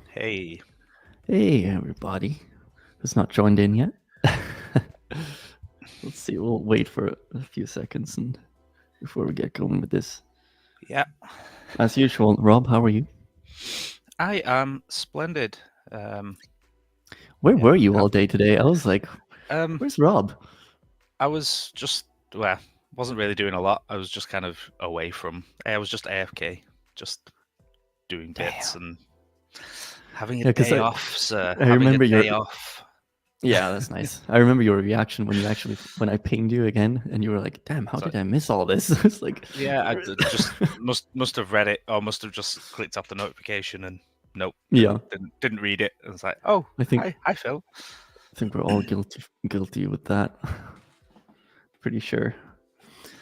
Hey, Hey, everybody who's not joined in yet. Let's see, we'll wait for a few seconds and before we get going with this. yeah, As usual, Rob, how are you? I am splendid. Where Yeah, were you all day today? I was like, um, where's Rob? I was just wasn't really doing a lot. I was just kind of away from. I was just AFK, just doing bits Damn. and having a Yeah, because day I, off, sir. I Having a remember your. day off. Yeah, that's nice. I remember your reaction when I pinged you again and you were like, damn, how So did I miss all this? It's like, yeah, I where is just must have read it or must have just clicked off the notification and nope, Yeah, didn't read it. And it's like, oh, I think hi Phil. I think we're all guilty with that. Pretty sure.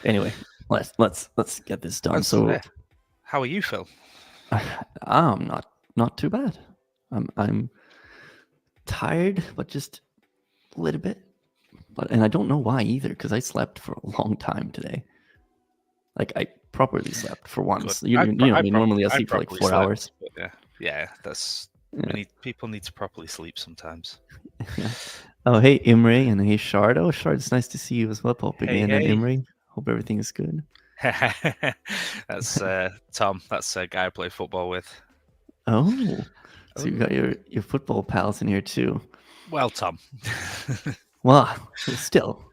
Anyway, let's get this done. So How are you, Phil? I'm not too bad. I'm tired, but just a little bit. And I don't know why either, because I slept for a long time today. Like I properly slept for Good. once. You know me. Normally I I sleep for like properly 4 hours. slept. But yeah. That's Yeah, people need to properly sleep sometimes. yeah. Oh hey Imre and hey Shard. Oh Shard, it's nice to see you as well popping in. And Hey. Imre, hope everything is good. That's Tom. That's a guy I play football with. Oh, so you Oh. got your football pals in here too. Well, Tom. Well, still,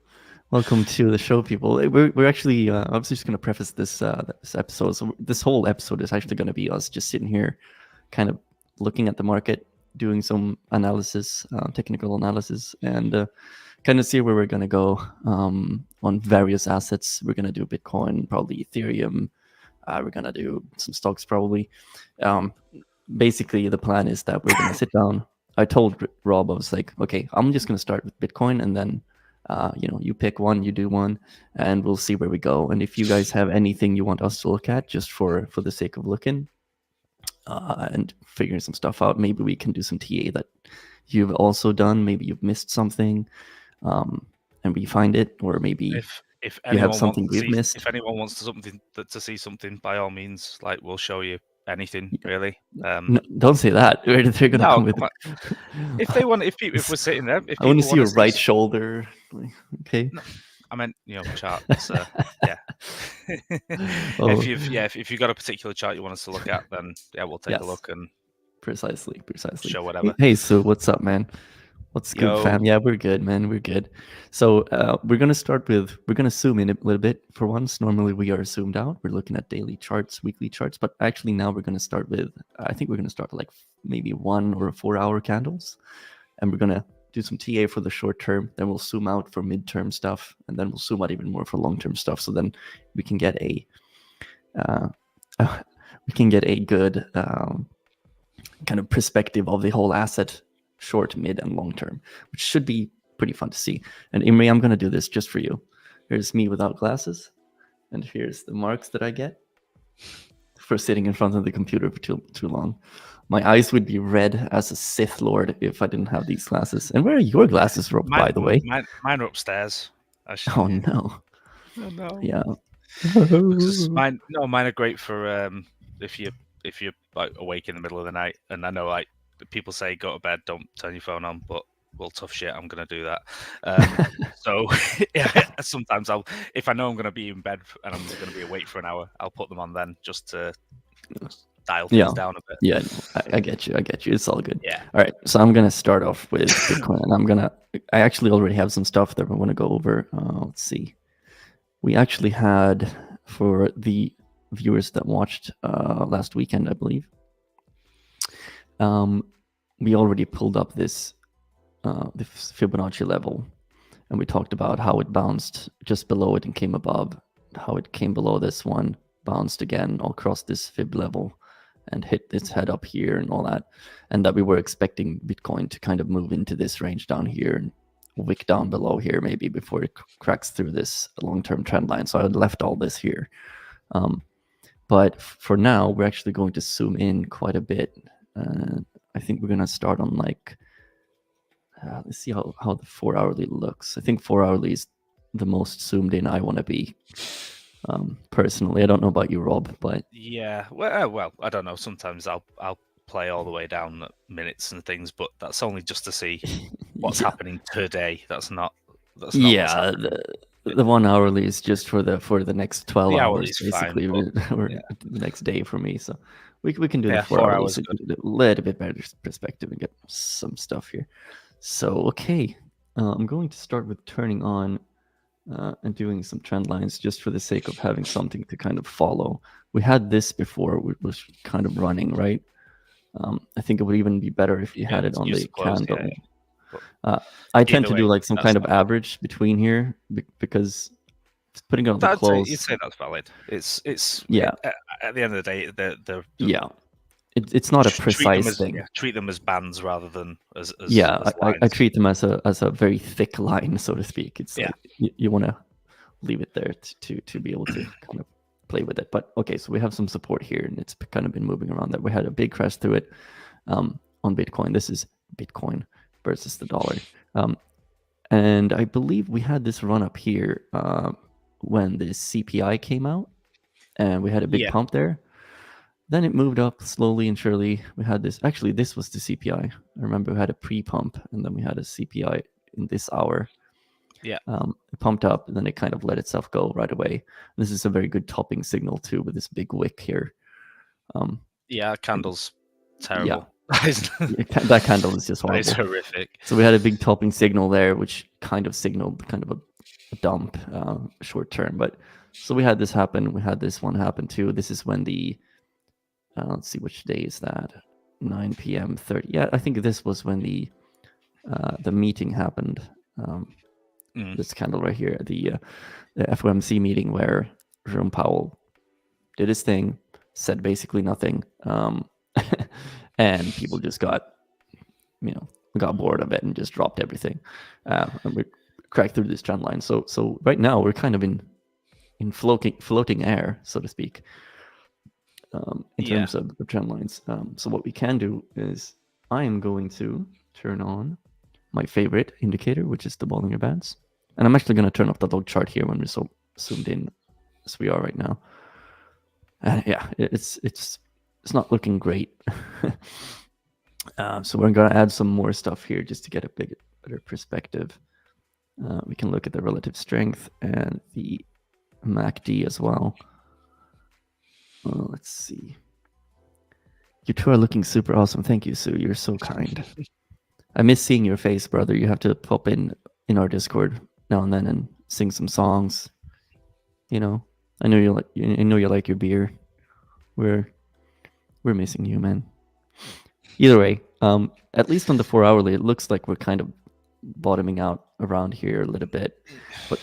welcome to the show, people. We're actually. I was just going to preface this episode. So this whole episode is actually going to be us just sitting here, kind of looking at the market, doing some analysis, technical analysis, and kind of see where we're going to go on various assets. We're going to do Bitcoin, probably Ethereum. We're going to do some stocks, probably. Um, Basically, the plan is that we're going to sit down. I told Rob, I was like, okay, I'm just going to start with Bitcoin, and then you pick one, you do one, and we'll see where we go. And if you guys have anything you want us to look at, just for the sake of looking and figuring some stuff out, maybe we can do some TA that you've also done. Maybe you've missed something, and we find it, or maybe If you have anyone wants something to we've see missed. if anyone wants to see something, by all means, like we'll show you anything really. No, don't say that. They're going to No, come with. come on. If they want, if we're sitting there, if I want to people see want to your see, right shoulder. Okay. no, I meant charts. Yeah. Oh, If you've got a particular chart you want us to look at, then yeah, we'll take a yes, look and precisely. show Hey, whatever. hey, so what's up, man? What's good, Yo, fam? Yeah, we're good, man. We're good. So we're gonna zoom in a little bit for once. Normally we are zoomed out. We're looking at daily charts, weekly charts, but actually now we're gonna start with. I think we're gonna start like maybe 1 or 4 hour candles, and we're gonna do some TA for the short term. Then we'll zoom out for midterm stuff, and then we'll zoom out even more for long term stuff. So then we can get a uh, we can get a good kind of perspective of the whole asset, short, mid, and long term, which should be pretty fun to see. And Imri, I'm going to do this just for you. Here's me without glasses, and here's the marks that I get for sitting in front of the computer for too long. My eyes would be red as a Sith Lord if I didn't have these glasses. And where are your glasses, Rob, by the way? mine are upstairs. Oh, Actually, no. oh no. Yeah. Because mine are great for if you if you're like awake in the middle of the night, and I know like people say go to bed, don't turn your phone on, but well, tough shit, I'm gonna do that. So yeah, sometimes if I know I'm gonna be in bed and I'm gonna be awake for an hour, I'll put them on then just to dial Yeah. things down a bit. Yeah, no, I get you. I get you. It's all good. Yeah. All right. So I'm going to start off with Bitcoin. And I actually already have some stuff that I want to go over. Let's see. We actually had, for the viewers that watched last weekend, I believe, we already pulled up this Fibonacci level. And we talked about how it bounced just below it and came above, how it came below this one, bounced again across this fib level and hit its head up here and all that. And that we were expecting Bitcoin to kind of move into this range down here and wick down below here maybe before it cracks through this long-term trend line. So I left all this here. But for now, we're actually going to zoom in quite a bit. I think we're going to start on like, let's see how the 4-hourly looks. I think 4-hourly is the most zoomed in I want to be. Personally, I don't know about you, Rob, but Yeah. Well, I don't know. Sometimes I'll play all the way down at minutes and things, but that's only just to see what's Yeah. happening today. That's not what's Yeah, happening. the 1 hourly is just for the next 12 The hours, hourly's fine, basically, but or yeah. the next day for me. So we can do the Yeah, 4 4 hourly hours to good. get a little bit better perspective and get some stuff here. So okay, I'm going to start with turning on and doing some trend lines just for the sake of having something to kind of follow. We had this before, which was kind of running, right? I think it would even be better if you had it on use the the close, candle. But I tend either to do way, like some that's kind of not good. average between here putting it on the I'd close. you'd say that's valid. It's Yeah. at the end of the day, the Yeah, it's not a precise thing. treat them as bands rather than as Yeah, as lines. I treat them as a very thick line, so to speak. It's like you want to leave it there to be able to kind of play with it. But okay, so we have some support here, and it's kind of been moving around there. We had a big crash through it on Bitcoin. This is Bitcoin versus the dollar. And I believe we had this run up here when the CPI came out, and we had a big pump there. Then it moved up slowly and surely. We had this. Actually, this was the CPI. I remember we had a pre-pump, and then we had a CPI in this hour. Yeah. It pumped up, and then it kind of let itself go right away. This is a very good topping signal too, with this big wick here. Yeah, candle's terrible. That candle is just horrible. It's horrific. So we had a big topping signal there, which kind of signaled kind of a dump short term. But so we had this happen. We had this one happen too. This is when the let's see, which day is that? 9 p.m. 30. Yeah, I think this was when the meeting happened. This candle right here, the FOMC meeting where Jerome Powell did his thing, said basically nothing, and people just got bored of it and just dropped everything, and we cracked through this trend line. So right now we're kind of in floating air, so to speak. In terms of the trend lines. So what we can do is I am going to turn on my favorite indicator, which is the Bollinger Bands. And I'm actually going to turn off the log chart here when we're so zoomed in as we are right now. And yeah, it's not looking great. So we're going to add some more stuff here just to get a better perspective. We can look at the relative strength and the MACD as well. Let's see. You two are looking super awesome. Thank you, Sue. You're so kind. I miss seeing your face, brother. You have to pop in our Discord now and then and sing some songs. I know you like your beer. We're missing you, man. Either way, at least on the 4 hourly, it looks like we're kind of bottoming out around here a little bit. But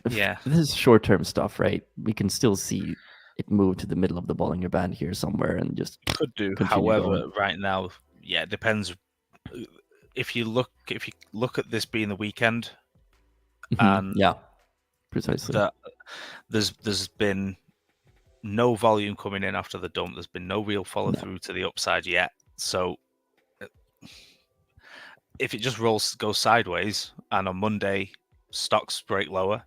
this is short-term stuff, right? We can still see it move to the middle of the Bollinger Band here somewhere and just could do. However, right now, it depends. If you look at this being the weekend, and precisely, there's been no volume coming in after the dump. There's been no real follow through to the upside yet. So if it just goes sideways, and on Monday stocks break lower,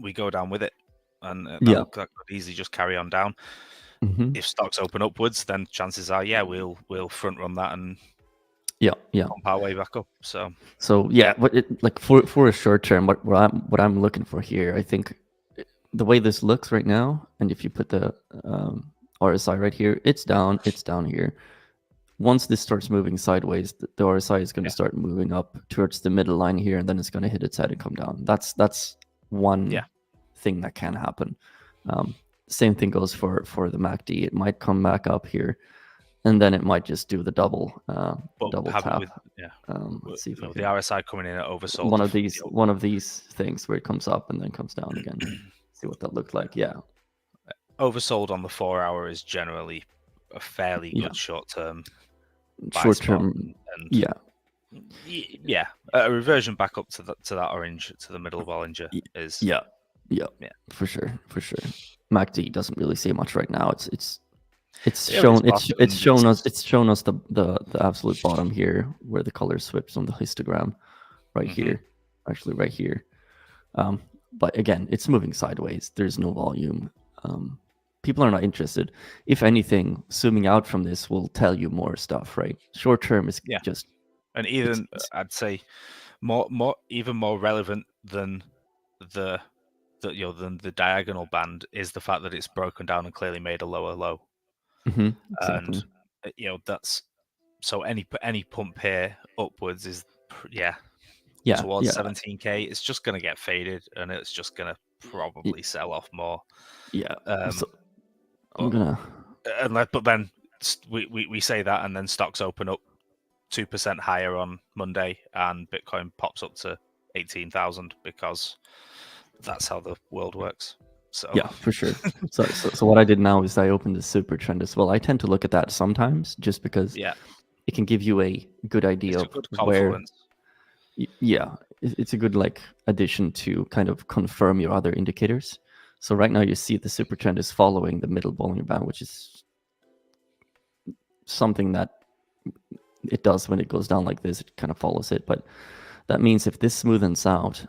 we go down with it. And that could easily just carry on down. If stocks open upwards, then chances are, we'll front run that and pump our way back up. So but for a short term, what I'm looking for here, I think the way this looks right now, and if you put the RSI right here, it's down here. Once this starts moving sideways, the RSI is going to start moving up towards the middle line here, and then it's going to hit its head and come down. That's one thing that can happen. Same thing goes for the MACD. It might come back up here, and then it might just do the double tap. Let's see if the RSI coming in at oversold. One of these things where it comes up and then comes down again. See what that looked like. Oversold on the 4 hour is generally a fairly good short term. A reversion back up to that orange, to the middle of Bollinger is for sure. MACD doesn't really say much right now. It's shown us the absolute bottom here where the color swaps on the histogram right here, actually right here. But again, it's moving sideways. There's no volume. people are not interested. If anything, zooming out from this will tell you more stuff, right? Short term is just, and even I'd say even more relevant than the than the diagonal band is the fact that it's broken down and clearly made a lower low. Exactly. And that's so any pump here upwards is towards 17k. It's just going to get faded and it's just going to probably sell off more. So I'm gonna but then we say that and then stocks open up 2% higher on Monday and Bitcoin pops up to 18,000 because that's how the world works. So yeah, for sure. So what I did now is I opened the super trend as well. I tend to look at that sometimes just because it can give you a good idea of where. Yeah, it's a good like addition to kind of confirm your other indicators. So right now you see the super trend is following the middle Bollinger Band, which is something that it does when it goes down like this. It kind of follows it, but that means if this smoothens out,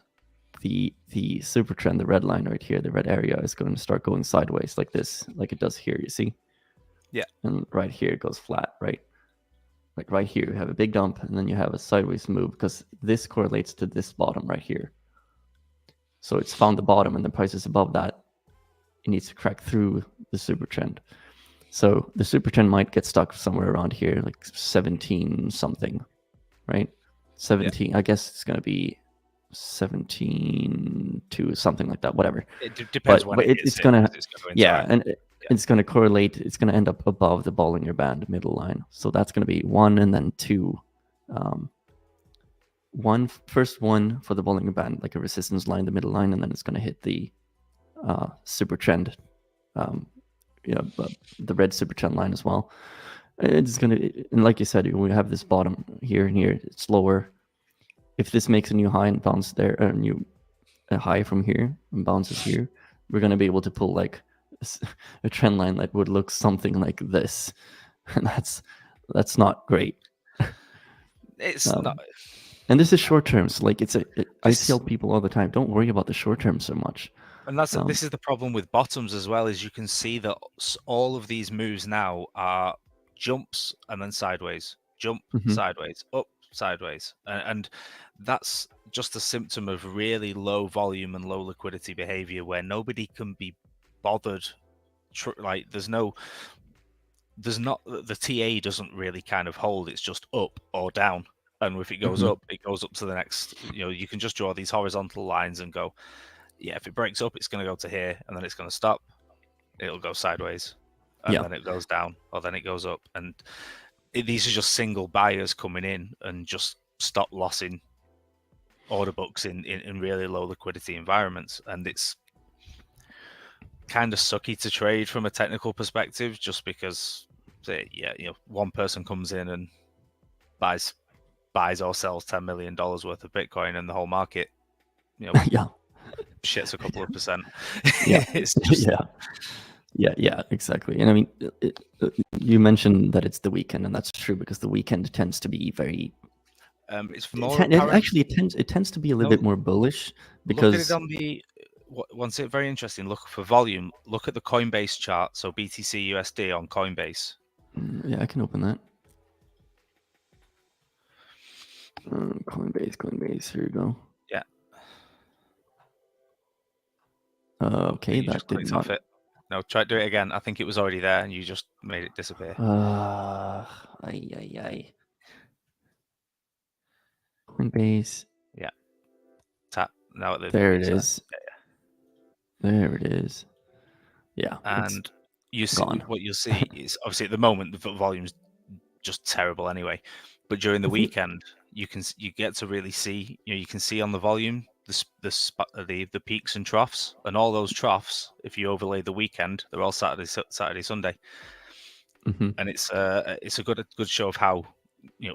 the super trend, the red line right here, the red area is going to start going sideways like this, like it does here. You see? Yeah. And right here it goes flat, right? Like right here, you have a big dump, and then you have a sideways move because this correlates to this bottom right here. So it's found the bottom, and the price is above that. It needs to crack through the super trend. So the super trend might get stuck somewhere around here, like 17 something, right? 17. I guess it's going to be 17 to something like that, whatever. It depends when it's going to, it's going to correlate. It's going to end up above the Bollinger Band middle line. So that's going to be 1 and then 2. First one for the Bollinger Band, like a resistance line, the middle line, and then it's going to hit the super trend, the red super trend line as well. It's going to, and like you said, we have this bottom here and here. It's lower. If this makes a new high and bounce there, a high from here and bounces here, we're going to be able to pull like a trend line that would look something like this, and that's not great. It's not. And this is short term, so like I tell people all the time, don't worry about the short term so much. And this is the problem with bottoms as well, is you can see that all of these moves now are jumps and then sideways, jump, sideways, up, sideways, and that's just a symptom of really low volume and low liquidity behavior where nobody can be bothered. Like the TA doesn't really kind of hold. It's just up or down. And if it goes up, it goes up to the next, you can just draw these horizontal lines and go, yeah, if it breaks up, it's going to go to here and then it's going to stop. It'll go sideways and then it goes down or then it goes up. And these are just single buyers coming in and just stop lossing order books in really low liquidity environments. And it's kind of sucky to trade from a technical perspective just because, one person comes in and buys or sells $10 million worth of Bitcoin and the whole market, shits a couple of percent. It's just... Yeah, exactly. And I mean, you mentioned that it's the weekend, and that's true because the weekend tends to be very. It's more. It tends to be a little bit more bullish because. Look at it on the. Once it very interesting. Look for volume. Look at the Coinbase chart. So BTC USD on Coinbase. Yeah, I can open that. Coinbase. Here you go. Yeah. Okay, that did not. It. No, try to do it again. I think it was already there, and you just made it disappear. Coinbase. Yeah. Tap now. There it is. There it is. Yeah. And you see what you'll see is obviously at the moment the volume's just terrible anyway, but during the weekend you get to really see. You can see on the volume the peaks and troughs, and all those troughs, if you overlay the weekend, they're all Saturday, Sunday, and it's a good show of how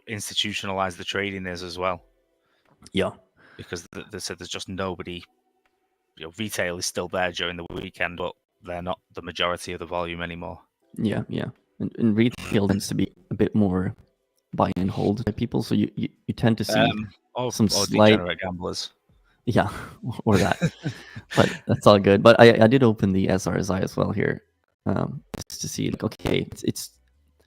institutionalized the trading is as well. Yeah, because they said there's just nobody. Retail is still there during the weekend, but they're not the majority of the volume anymore. Yeah, and retail tends to be a bit more buy and hold by people, so you tend to see some slight degenerate gamblers. Yeah, or that. But that's all good. But I did open the SRSI as well here. just to see, like, okay, it's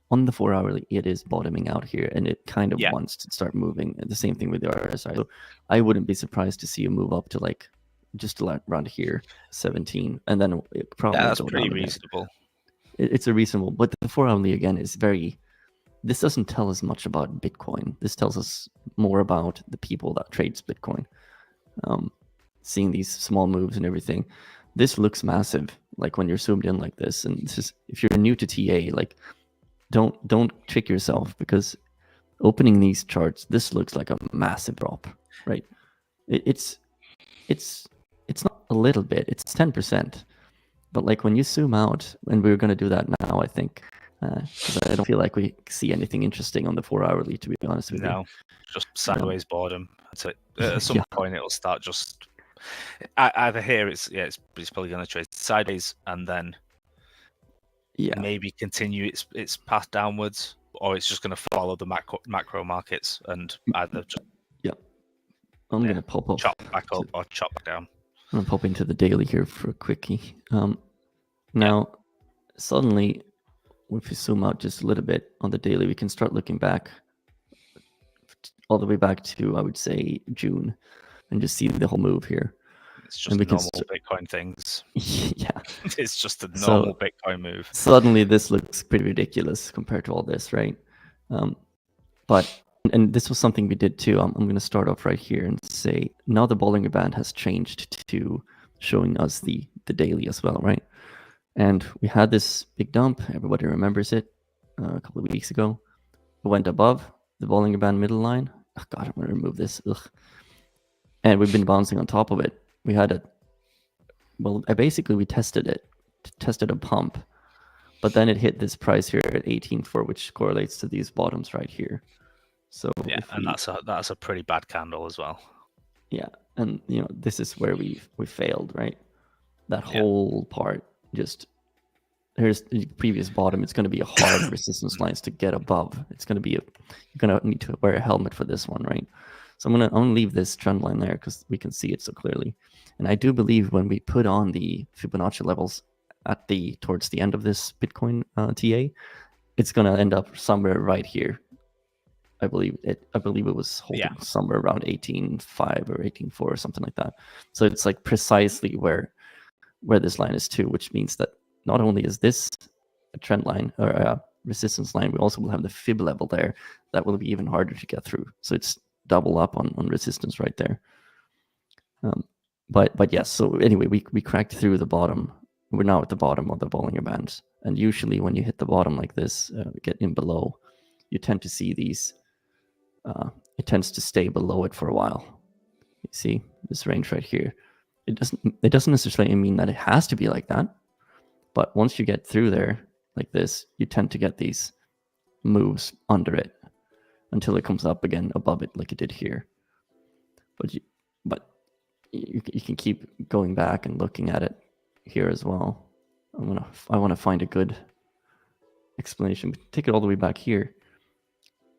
on the 4 hourly, it is bottoming out here, and it kind of wants to start moving. And the same thing with the RSI. So I wouldn't be surprised to see a move up to like just around here, 17, and then it probably that's go pretty down reasonable. It's a reasonable, but the 4 hourly again is very. This doesn't tell us much about Bitcoin. This tells us more about the people that trades Bitcoin. Seeing these small moves and everything, this looks massive. Like when you're zoomed in like this, and this is, if you're new to TA, like don't trick yourself, because opening these charts, this looks like a massive drop, right? It's not a little bit. It's 10%. But like when you zoom out, and we're going to do that now, I think, because I don't feel like we see anything interesting on the 4 hourly, to be honest with you. No, just sideways boredom. At some point, it'll start just either here. It's probably going to trade sideways and then maybe continue its path downwards, or it's just going to follow the macro markets and either just I'm going to pop up, chop back up or chop back down. I'm going to pop into the daily here for a quickie. Now, suddenly, if we zoom out just a little bit on the daily, we can start looking back all the way back to, I would say, June, and just see the whole move here. It's just normal Bitcoin things. Yeah. It's just a normal Bitcoin move. Suddenly, this looks pretty ridiculous compared to all this, right? But this was something we did too. I'm going to start off right here and say, now the Bollinger Band has changed to showing us the daily as well, right? And we had this big dump. Everybody remembers it a couple of weeks ago. It went above the Bollinger Band middle line. Oh God, I'm going to remove this. Ugh. And we've been bouncing on top of it. We had it. Well, we tested it, tested a pump, but then it hit this price here at 18.4, which correlates to these bottoms right here. So and that's a pretty bad candle as well. Yeah, and this is where we failed, right? That whole part. Just here's the previous bottom. It's going to be a hard resistance lines to get above. It's going to be you're going to need to wear a helmet for this one, right? So I'm going to leave this trend line there because we can see it so clearly. And I do believe when we put on the Fibonacci levels towards the end of this Bitcoin TA, it's going to end up somewhere right here. I believe it was holding somewhere around 18.5 or 18.4 or something like that. So it's like precisely where this line is too, which means that not only is this a trend line or a resistance line, we also will have the fib level there that will be even harder to get through. So it's double up on resistance right there. But yes, so anyway, we cracked through the bottom. We're now at the bottom of the Bollinger Band. And usually when you hit the bottom like this, get in below, you tend to see these, it tends to stay below it for a while. You see this range right here. It doesn't necessarily mean that it has to be like that, but once you get through there like this, you tend to get these moves under it until it comes up again above it like it did here. But you can keep going back and looking at it here as well. I want to find a good explanation. Take it all the way back here.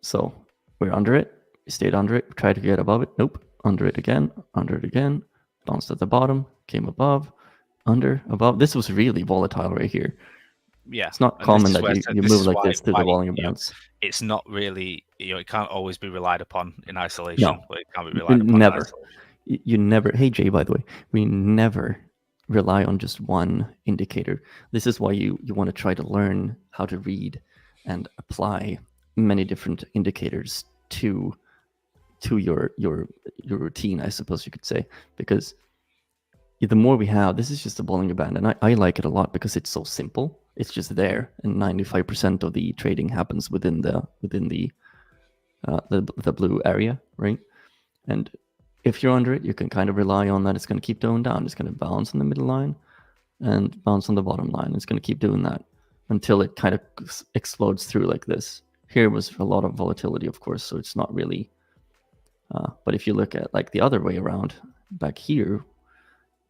So we're under it. We stayed under it. We tried to get above it. Nope. Under it again. Under it again. Bounced at the bottom, came above, under, above. This was really volatile right here. Yeah, it's not common that you move like this through the Bollinger Bands. It's not really, it can't always be relied upon in isolation. No, but it can't be relied upon. Never. You never. Hey Jay, by the way, we never rely on just one indicator. This is why you want to try to learn how to read and apply many different indicators to your routine, I suppose you could say, because the more we have, this is just a Bollinger Band, and I like it a lot because it's so simple. It's just there, and 95% of the trading happens within the blue area, right? And if you're under it, you can kind of rely on that it's going to keep going down. It's going to bounce on the middle line and bounce on the bottom line. It's going to keep doing that until it kind of explodes through like this. Here was a lot of volatility, of course, so it's not really. But if you look at like the other way around, back here,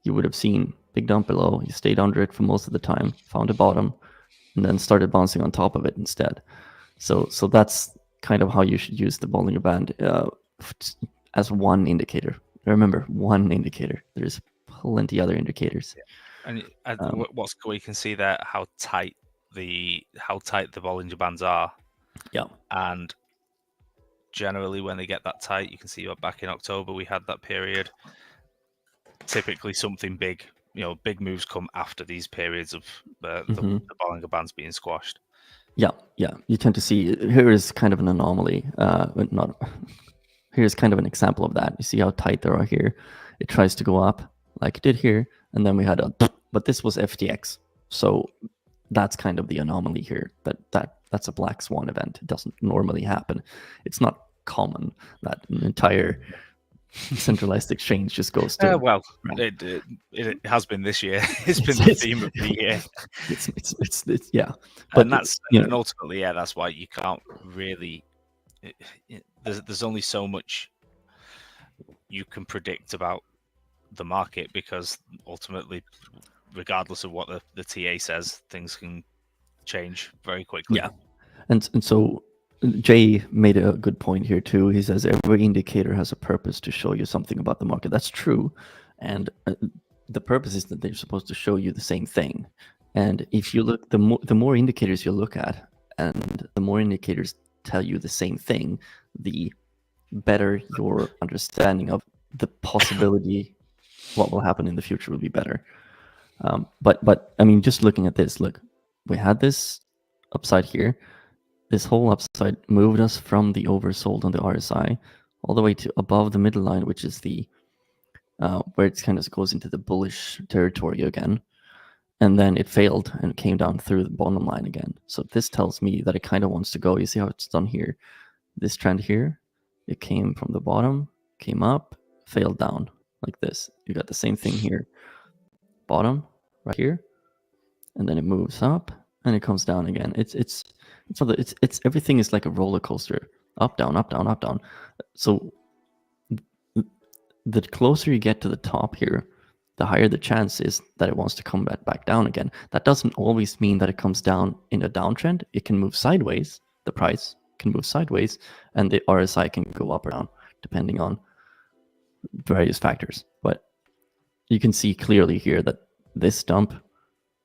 you would have seen big dump below. You stayed under it for most of the time, found a bottom, and then started bouncing on top of it instead. So that's kind of how you should use the Bollinger Band as one indicator. Remember, one indicator. There's plenty other indicators. And we can see there how tight the Bollinger Bands are. Yeah. And generally, when they get that tight, you can see back in October we had that period. Typically, something big, big moves come after these periods of the Bollinger Bands being squashed. Yeah. You tend to see here is kind of an anomaly. Here's kind of an example of that. You see how tight they are here. It tries to go up like it did here, and then we had but this was FTX, so that's kind of the anomaly here. That's a black swan event. It doesn't normally happen. It's not common that an entire centralized exchange just goes to. It has been this year. It's been the theme of the year. It's yeah, but and ultimately, that's why you can't really. There's only so much you can predict about the market, because ultimately, regardless of what the TA says, things can change very quickly. Yeah, and so Jay made a good point here too. He says every indicator has a purpose to show you something about the market. That's true, and the purpose is that they're supposed to show you the same thing. And if you look, the more indicators you look at, and the more indicators tell you the same thing, the better your understanding of the possibility what will happen in the future will be better. But I mean, just looking at this, look, we had this upside here. This whole upside moved us from the oversold on the RSI all the way to above the middle line, which is the where it kind of goes into the bullish territory again. And then it failed and came down through the bottom line again. So this tells me that it kind of wants to go. You see how it's done here? This trend here, it came from the bottom, came up, failed down like this. You got the same thing here. Bottom right here, and then it moves up and it comes down again. It's everything is like a roller coaster. Up, down, up, down, up, down. So the closer you get to the top here, the higher the chance is that it wants to come back down again. That doesn't always mean that it comes down in a downtrend. It can move sideways. The price can move sideways, and the RSI can go up or down depending on various factors. But you can see clearly here that this dump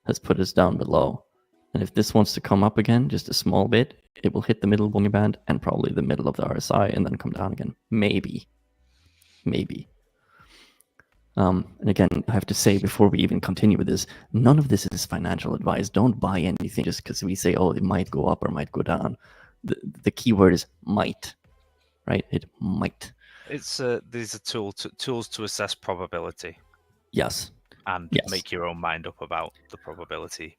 has put us down below. And if this wants to come up again, just a small bit, it will hit the middle Bollinger Band and probably the middle of the RSI and then come down again. Maybe. And again, I have to say before we even continue with this, none of this is financial advice. Don't buy anything just because we say, oh, it might go up or might go down. The key word is might, right? It might. It's these are tools to assess probability. Yes. And make your own mind up about the probability.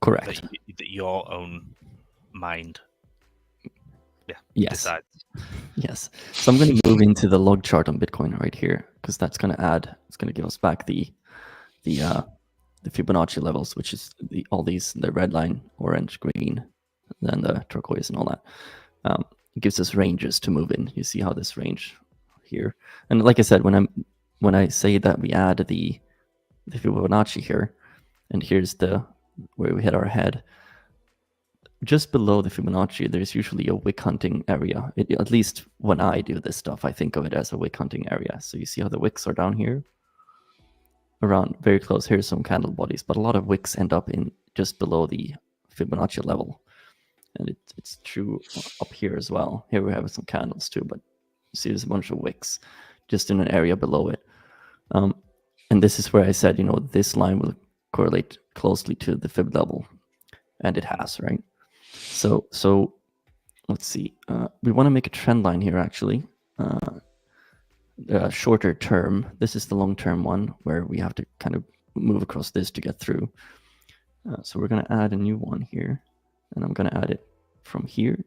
Correct. That your own mind decides. Yes. So I'm going to move into the log chart on Bitcoin right here, because that's going to give us back the Fibonacci levels, which is the red line, orange, green, then the turquoise and all that. It gives us ranges to move in. You see how this range here, and like I said, when I say that we add the Fibonacci here, and here's where we hit our head. Just below the Fibonacci, there's usually a wick hunting area. At least when I do this stuff, I think of it as a wick hunting area. So you see how the wicks are down here? Around very close. Here's some candle bodies, but a lot of wicks end up in just below the Fibonacci level. And it's true up here as well. Here we have some candles too, but you see there's a bunch of wicks just in an area below it. And this is where I said, this line will correlate closely to the Fib level. And it has, right? So let's see. We want to make a trend line here, actually. Shorter term. This is the long-term one where we have to kind of move across this to get through. So we're going to add a new one here. And I'm going to add it from here.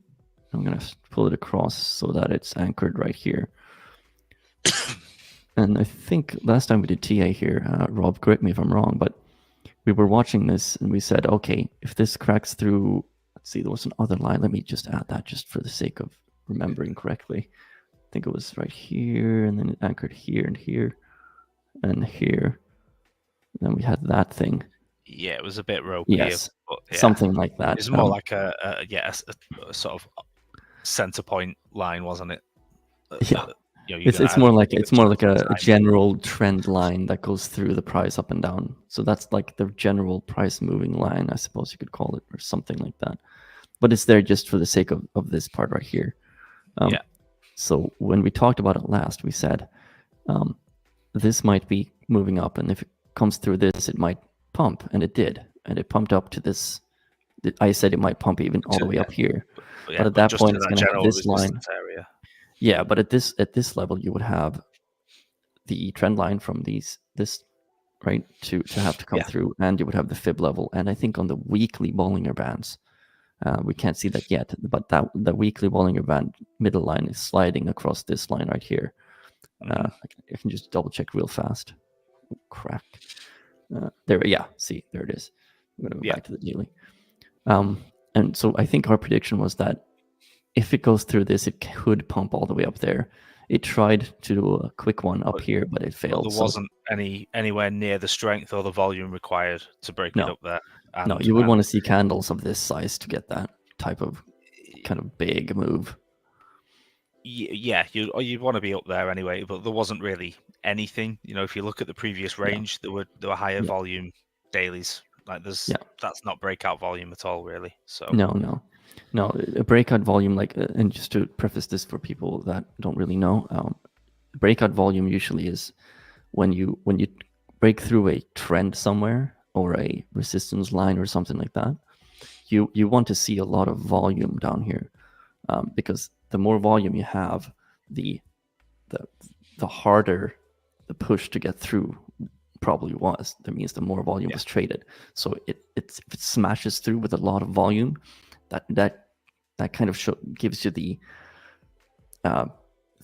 I'm going to pull it across so that it's anchored right here. And I think last time we did TA here, Rob, correct me if I'm wrong, but we were watching this and we said, okay, if this cracks through, let's see, there was another line. Let me just add that just for the sake of remembering correctly. I think it was right here, and then it anchored here and here and here. And then we had that thing. Yeah, it was a bit ropey. Yes, something like that. It's more like a sort of center point line, wasn't it? Yeah. you're it's more like a general trend line that goes through the price up and down. So that's like the general price moving line, I suppose you could call it, or something like that. But it's there just for the sake of this part right here. Yeah. So when we talked about it last, we said this might be moving up, and if it comes through this, it might pump, and it did, and it pumped up to this. I said it might pump even all the way up here, but at that point, it's going to have this line. Area. Yeah, but at this level, you would have the trend line from this right to have to come through, and you would have the fib level, and I think on the weekly Bollinger Bands. We can't see that yet, but the weekly Bollinger Band middle line is sliding across this line right here. I can just double check real fast. Oh, crack. There, see, there it is. I'm going to go back to the daily. And so I think our prediction was that if it goes through this, it could pump all the way up there. It tried to do a quick one up here, but it failed. There wasn't anywhere near the strength or the volume required to break it up there. No, you would want to see candles of this size to get that type of kind of big move. Yeah, you'd want to be up there anyway, but there wasn't really anything. If you look at the previous range, there were higher volume dailies. Like that's not breakout volume at all, really. So no, a breakout volume, like, and just to preface this for people that don't really know, breakout volume usually is when you break through a trend somewhere or a resistance line or something like that. You want to see a lot of volume down here, because the more volume you have, the harder the push to get through probably was. That means the more volume was traded. So if it smashes through with a lot of volume, that kind of gives you the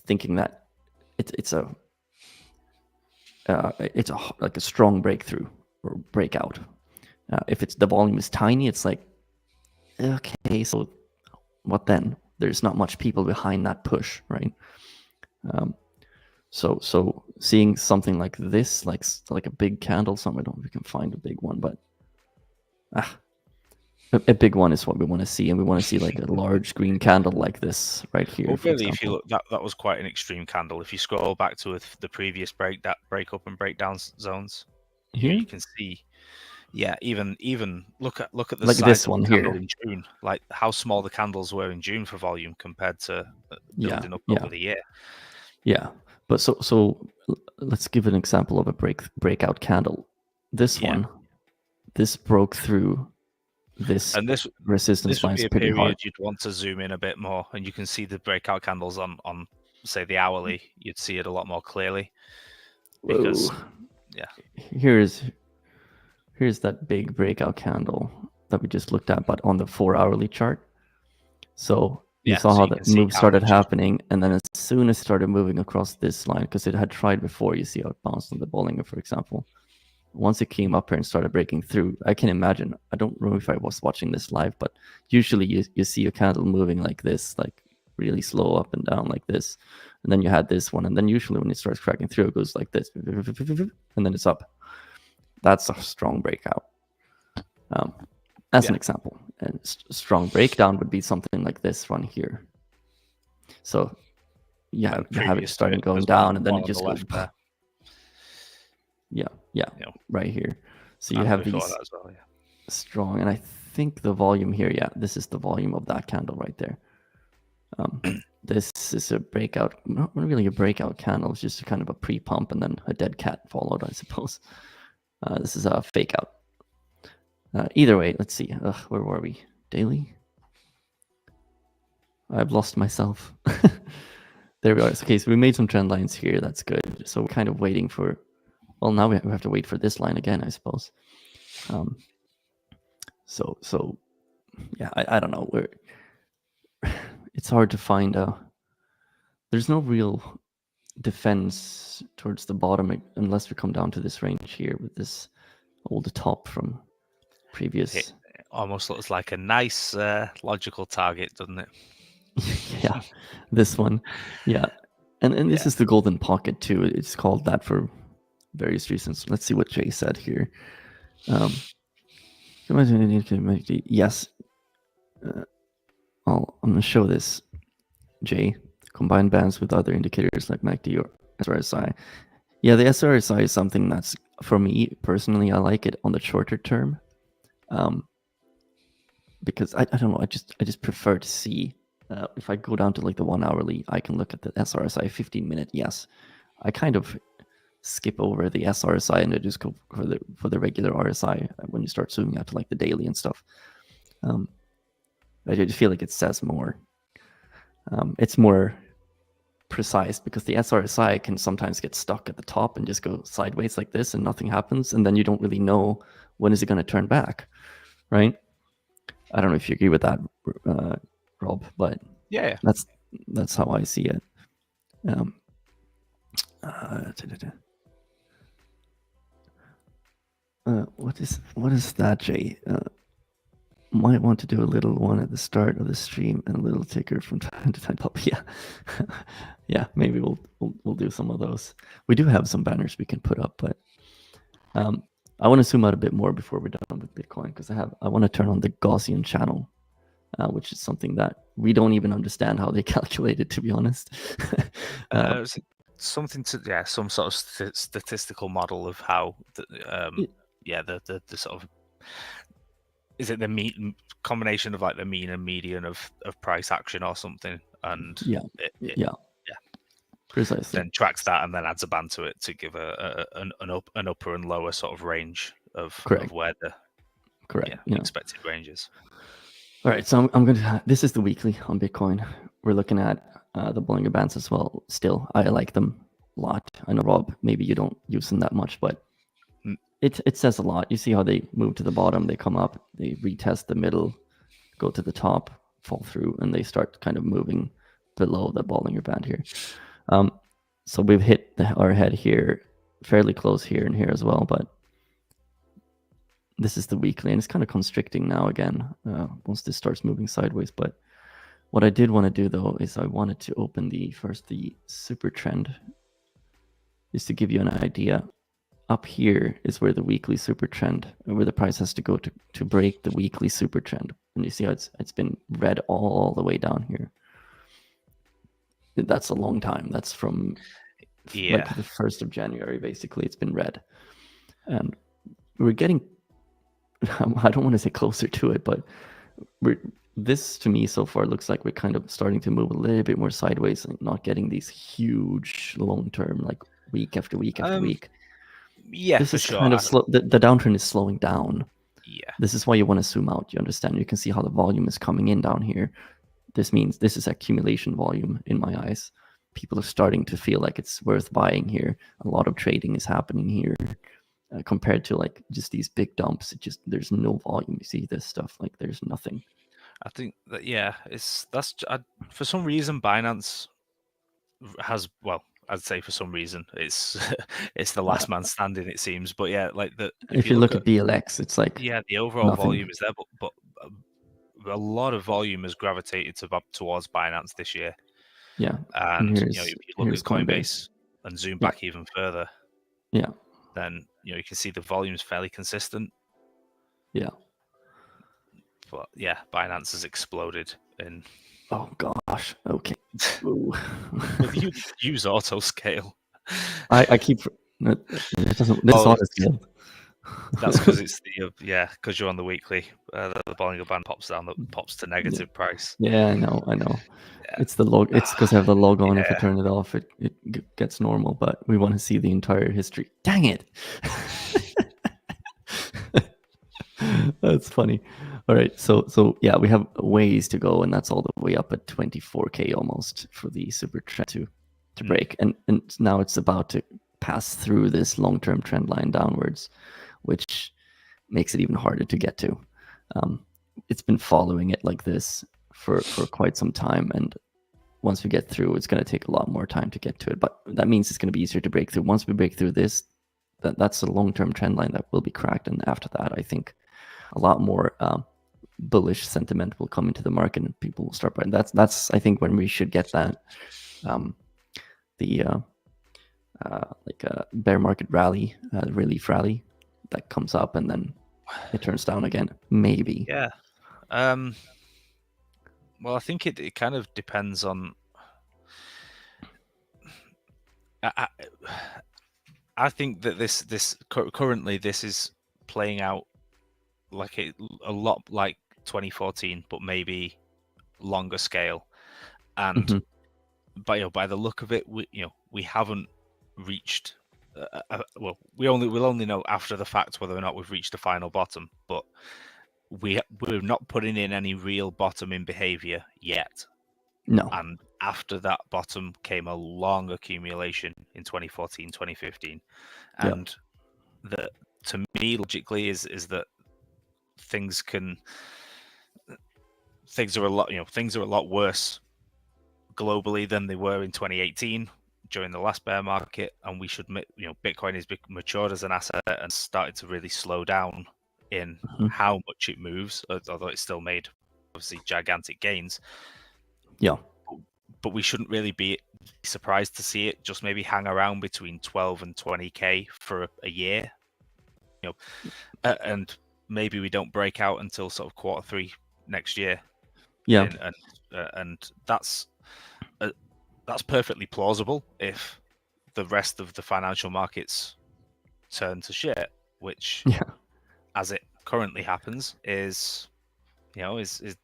thinking that it's like a strong breakthrough or breakout. If the volume is tiny, it's like, okay, so what then? There's not much people behind that push, right? So seeing something like this, like a big candle, I don't know if we can find a big one, but a big one is what we want to see, and we want to see like a large green candle like this right here. Well, really, if you look, that was quite an extreme candle. If you scroll back to the previous break up and breakdown zones, here you can see. Yeah, even look at the like size this of one the here candle in June, like how small the candles were in June for volume compared to building up over the year. Yeah, but so let's give an example of a breakout candle. This one, this broke through this resistance line pretty hard. You'd want to zoom in a bit more, and you can see the breakout candles on say the hourly. You'd see it a lot more clearly because here's that big breakout candle that we just looked at, but on the 4-hourly chart. So you saw how the move started happening, and then as soon as it started moving across this line, because it had tried before, you see how it bounced on the Bollinger, for example. Once it came up here and started breaking through, I can imagine, I don't know if I was watching this live, but usually you see a candle moving like this, like really slow up and down like this. And then you had this one, and then usually when it starts cracking through, it goes like this, and then it's up. That's a strong breakout. As an example. And strong breakdown would be something like this one here. So you have it starting going down, and then it just goes. Right here. So you have these strong, and I think the volume here, this is the volume of that candle right there. This is a breakout, not really a breakout candle, it's just kind of a pre-pump and then a dead cat followed, I suppose. This is a fake out. Either way, let's see. Where were we? Daily? I've lost myself. There we are. Okay, so we made some trend lines here. That's good. So we're kind of waiting for... Well, now we have to wait for this line again, I suppose. So yeah, I don't know. It's hard to find there's no real defense towards the bottom unless we come down to this range here with this old top from previous. It almost looks like a nice logical target, doesn't it? Yeah, this one. Yeah, and this is the golden pocket too. It's called that for various reasons. Let's see what Jay said here. Yes. I'm going to show this, Jay. combine bands with other indicators like MACD or SRSI. Yeah, the SRSI is something that's, for me personally, I like it on the shorter term, because I don't know, I just prefer to see. If I go down to like the 1 hourly, I can look at the SRSI 15-minute. Yes, I kind of skip over the SRSI and I just go for the regular RSI when you start zooming out to like the daily and stuff. I just feel like it says more. It's more precise because the SRSI can sometimes get stuck at the top and just go sideways like this and nothing happens, and then you don't really know when is it going to turn back, right? I don't know if you agree with that, Rob, but yeah, that's how I see it. What is that, Jay? Might want to do a little one at the start of the stream and a little ticker from time to time. Yeah, yeah. Maybe we'll do some of those. We do have some banners we can put up, but I want to zoom out a bit more before we're done with Bitcoin because I want to turn on the Gaussian channel, which is something that we don't even understand how they calculate it, to be honest. Something to some sort of statistical model of how the sort of, is it the combination of like the mean and median of price action or something, and yeah, precisely. Then tracks that and then adds a band to it to give an upper and lower sort of range of where the expected range is. All right, so I'm going to. This is the weekly on Bitcoin. We're looking at the Bollinger Bands as well. Still, I like them a lot. I know, Rob, maybe you don't use them that much, but it says a lot. You see how they move to the bottom, they come up, they retest the middle, go to the top, fall through, and they start kind of moving below the Bollinger Band here. So we've hit our head here, fairly close here and here as well, but this is the weekly, and it's kind of constricting now again once this starts moving sideways. But what I did want to do, though, is I wanted to open the super trend, just to give you an idea. Up here is where the weekly super trend, where the price has to go to break the weekly super trend. And you see how it's been red all the way down here. That's a long time. That's from like the 1st of January, basically. It's been red. And we're getting, I don't want to say closer to it, but this to me so far looks like we're kind of starting to move a little bit more sideways and not getting these huge long-term, like week after week after week. Yeah, this for is sure. Kind of slow. The downtrend is slowing down. Yeah. This is why you want to zoom out. You understand? You can see how the volume is coming in down here. This means this is accumulation volume in my eyes. People are starting to feel like it's worth buying here. A lot of trading is happening here compared to like just these big dumps. There's no volume. You see this stuff, like there's nothing. I think that for some reason Binance has, well, I'd say for some reason it's the last man standing, it seems. But yeah, like if you look at BLX, it's like the overall nothing. volume is there, but a lot of volume has gravitated towards Binance this year. Yeah, and if you look at Coinbase and zoom back even further, then you can see the volume is fairly consistent. Yeah. But yeah, Binance has exploded in. Oh gosh. Okay. Well, you use auto scale. I keep. It doesn't. This auto scale. That's because it's because you're on the weekly. The Bollinger Band pops to negative price. Yeah, I know. Yeah. It's the log. It's because I have the log on. If I turn it off, it gets normal. But we want to see the entire history. Dang it! That's funny. All right, so yeah, we have ways to go, and that's all the way up at 24K almost for the super trend to break, and now it's about to pass through this long-term trend line downwards, which makes it even harder to get to. It's been following it like this for quite some time, and once we get through, it's going to take a lot more time to get to it. But that means it's going to be easier to break through. Once we break through this, that's a long-term trend line that will be cracked, and after that, I think a lot more bullish sentiment will come into the market, and people will start buying. That's I think when we should get that like a bear market rally, relief rally that comes up and then it turns down again. Maybe. Yeah. Well, I think it kind of depends on. I think that this currently this is playing out like a lot like 2014, but maybe longer scale. And by the look of it, we haven't reached. Well, we'll only know after the fact whether or not we've reached a final bottom, but we're not putting in any real bottoming behavior yet. No. And after that bottom came a long accumulation in 2014, 2015. And that, to me, logically is that things are a lot worse globally than they were in 2018 during the last bear market, and we should, Bitcoin has matured as an asset and started to really slow down in how much it moves, although it's still made obviously gigantic gains. Yeah. But we shouldn't really be surprised to see it just maybe hang around between 12 and 20k for a year, and maybe we don't break out until sort of Q3 next year. Yeah. And that's perfectly plausible if the rest of the financial markets turn to shit, which, as it currently happens, is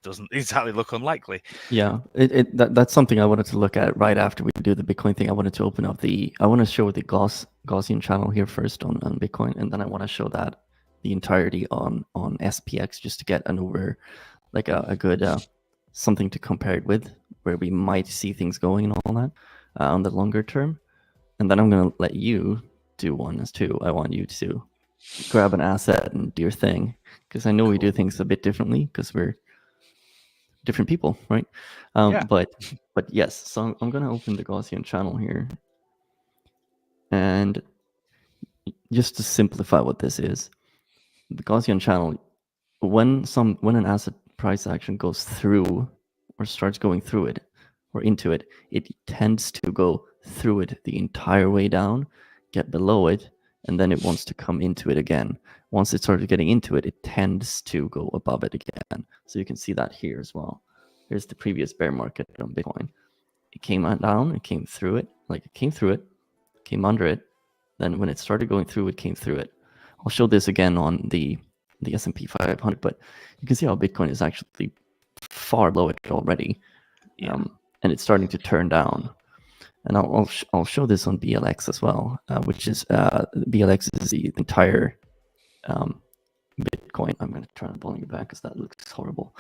doesn't exactly look unlikely. Yeah, that's something I wanted to look at right after we do the Bitcoin thing. I wanted to open up I want to show the Gaussian channel here first on Bitcoin, and then I want to show that the entirety on SPX, just to get an a good something to compare it with, where we might see things going and all that on the longer term. And then I'm going to let you do one as too. I want you to grab an asset and do your thing, because I know we do things a bit differently because we're different people, right? But yes, so I'm going to open the Gaussian channel here. And just to simplify what this is, the Gaussian channel, when an asset price action goes through or starts going through it or into it, it tends to go through it the entire way down, get below it, and then it wants to come into it again. Once it starts getting into it, it tends to go above it again. So you can see that here as well. Here's the previous bear market on Bitcoin. It came down, it came through it, came under it. Then when it started going through, it came through it. I'll show this again on the S&P 500, but you can see how Bitcoin is actually far below it already. And it's starting to turn down. And I'll show this on BLX as well, which is BLX is the entire Bitcoin. I'm going to turn the volume back because that looks horrible.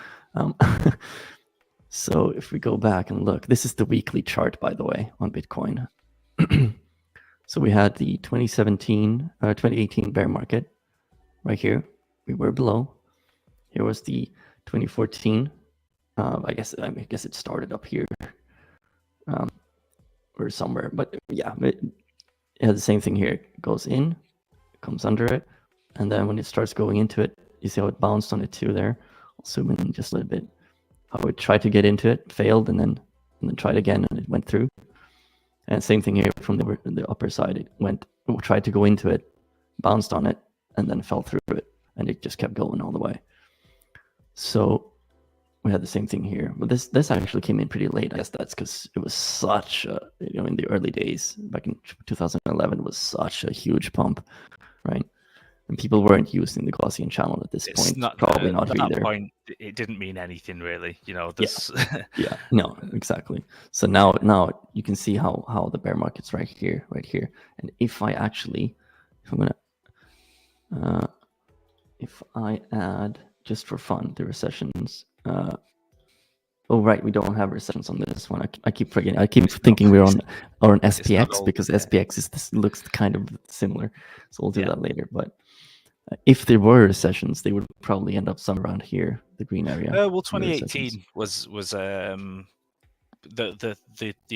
So if we go back and look, this is the weekly chart, by the way, on Bitcoin. So we had the 2018 bear market right here. We were below. Here was the 2014. I guess it started up here. Or somewhere, but yeah, it has the same thing here. It goes in, comes under it, and then when it starts going into it, you see how it bounced on it too there. I'll zoom in just a little bit. How it tried to get into it, failed, and then tried again, and it went through. And same thing here from the upper side. It tried to go into it, bounced on it, and then fell through it, and it just kept going all the way. So we had the same thing here, but this actually came in pretty late. I guess that's because it was such in the early days back in 2011, it was such a huge pump, right? And people weren't using the Gaussian channel at this point. Probably not either. At that point, it didn't mean anything really. Yeah, no, exactly. So now you can see how the bear market's right here. And if I add just for fun the recessions. Oh right, we don't have recessions on this one. I keep forgetting. I keep thinking we're on SPX because SPX looks kind of similar. So we'll do that later. But if there were recessions, they would probably end up somewhere around here, the green area. Well, 2018 was the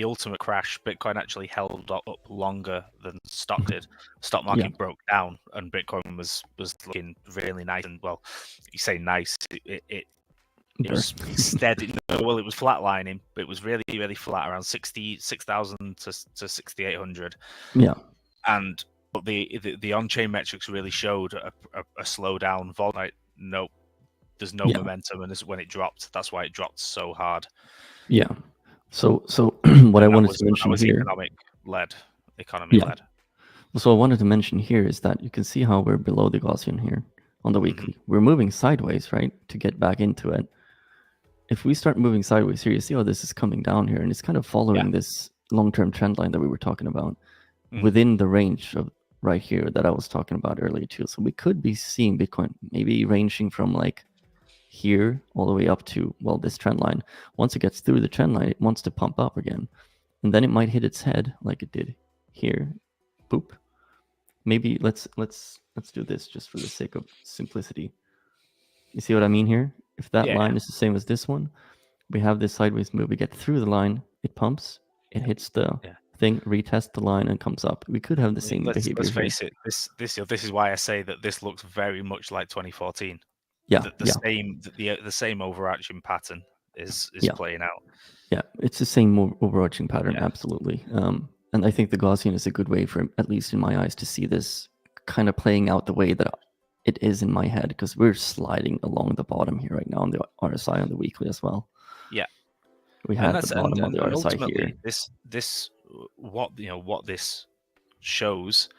ultimate crash. Bitcoin actually held up longer than stock did. Stock market broke down, and Bitcoin was looking really nice. And well, you say nice, it was steady. Well, it was flatlining, but it was really, really flat, around 6,000 to 6,800. Yeah. But the on-chain metrics really showed a slowdown. Right? Nope, there's no momentum, and when it dropped, that's why it dropped so hard. Yeah. So what I wanted to mention was here, economic led. economy led. So I wanted to mention here is that you can see how we're below the Gaussian here on the weekly. We're moving sideways, right, to get back into it. If we start moving sideways here, you see how this is coming down here, and it's kind of following this long-term trend line that we were talking about within the range of right here that I was talking about earlier too. So we could be seeing Bitcoin maybe ranging from like here all the way up to, well, this trend line. Once it gets through the trend line, it wants to pump up again, and then it might hit its head like it did here. Boop. Maybe let's do this just for the sake of simplicity. You see what I mean here? If that line is the same as this one, we have this sideways move. We get through the line, it pumps, it hits the thing, retests the line, and comes up. We could have the same behavior. Let's face it. This is why I say that this looks very much like 2014. Yeah, the same overarching pattern is playing out. Yeah, it's the same overarching pattern, absolutely. And I think the Gaussian is a good way for, at least in my eyes, to see this kind of playing out the way that it is in my head, because we're sliding along the bottom here right now on the RSI on the weekly as well. Yeah, we have the bottom of the RSI here. What this shows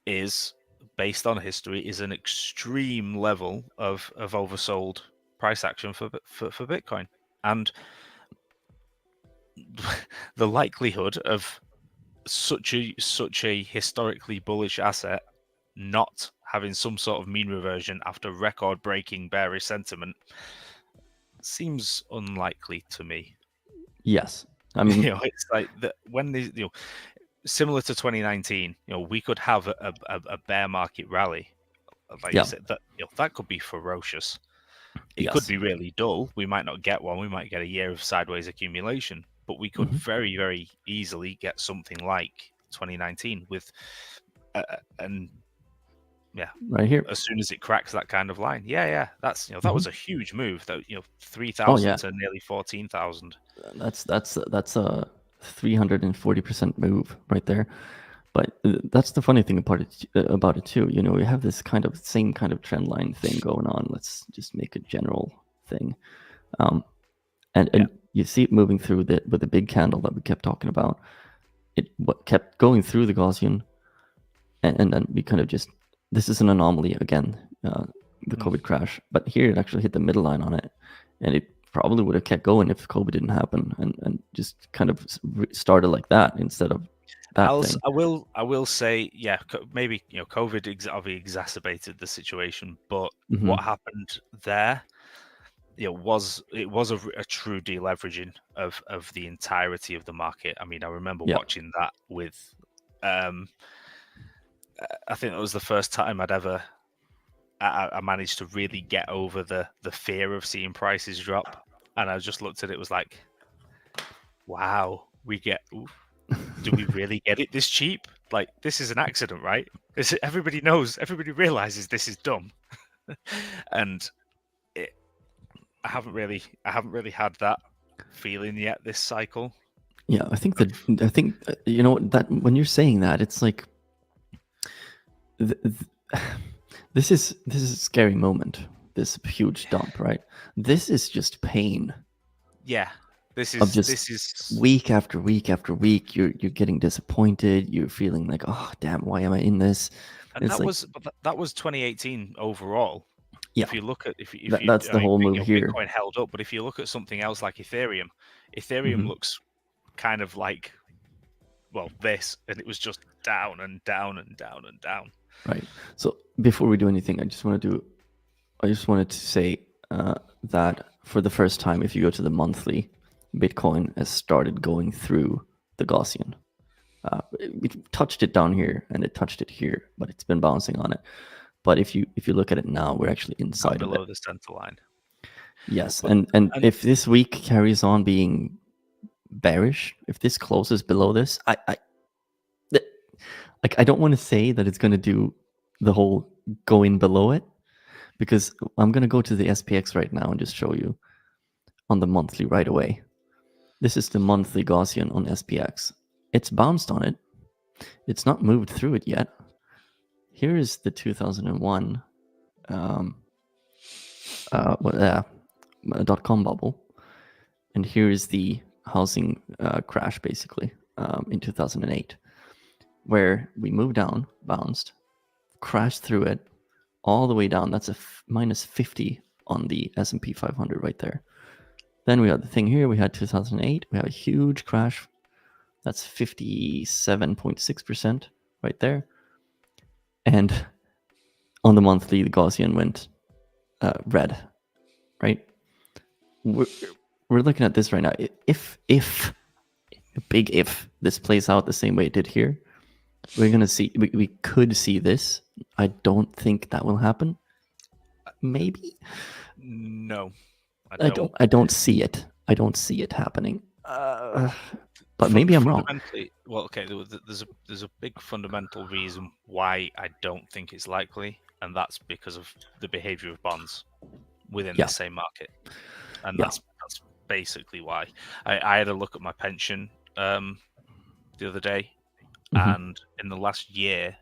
is, based on history, is an extreme level of oversold price action for Bitcoin, and the likelihood of such a historically bullish asset not having some sort of mean reversion after record-breaking bearish sentiment seems unlikely to me. Yes, I mean, it's like when these, similar to 2019, we could have a bear market rally, like you said, that could be ferocious. It could be really dull. We might not get one. We might get a year of sideways accumulation, but we could very, very easily get something like 2019 with, right here. As soon as it cracks that kind of line, that's that was a huge move. That 3,000 to nearly 14,000. That's a 340% move right there. But that's the funny thing about it too. We have this same kind of trend line thing going on. Let's just make a general thing, and you see it moving through with the big candle that we kept talking about. It kept going through the Gaussian, and then we kind of just, this is an anomaly again, the COVID crash. But here it actually hit the middle line on it, and it probably would have kept going if COVID didn't happen, and just kind of started like that instead of that thing. I will say, maybe COVID exacerbated the situation, but what happened there, was a true deleveraging of the entirety of the market. I mean, I remember watching that with, I think that was the first time I managed to really get over the fear of seeing prices drop, and I just looked at it, was like, wow, do we really get it this cheap? Like, this is an accident, right? Everybody realizes this is dumb. And I haven't really had that feeling yet this cycle. Yeah, I think that when you're saying that, it's like this is a scary moment. This huge dump, right? This is just pain. Yeah. This is week after week after week. You're getting disappointed. You're feeling like, oh damn, why am I in this? And that was 2018 overall. Yeah. If you look at that's the whole move here. Bitcoin held up, but if you look at something else like Ethereum looks kind of like, well, this, and it was just down and down and down and down. Right. So before we do anything, I just wanted to say that for the first time, if you go to the monthly, Bitcoin has started going through the Gaussian. It touched it down here and it touched it here, but it's been bouncing on it. But if you look at it now, we're actually inside of it. Below the center line. Yes, and if this week carries on being bearish, if this closes below this, I don't want to say that it's going to do the whole going below it, because I'm going to go to the SPX right now and just show you on the monthly right away. This is the monthly Gaussian on SPX. It's bounced on it. It's not moved through it yet. Here is the 2001 .com bubble, and here is the housing crash, basically, in 2008. where we moved down, bounced, crashed through it, all the way down. That's a minus 50 on the S&P 500 right there. Then we had the thing here. We had 2008. We had a huge crash. That's 57.6% right there. And on the monthly, the Gaussian went red, right? We're looking at this right now. If big if this plays out the same way it did here, we're gonna see. We could see this. I don't think that will happen. Maybe. No, I don't see it. I don't see it happening. But maybe I'm wrong. Well, okay. There's a big fundamental reason why I don't think it's likely, and that's because of the behavior of bonds within the same market, and that's basically why. I had a look at my pension the other day, and in the last year,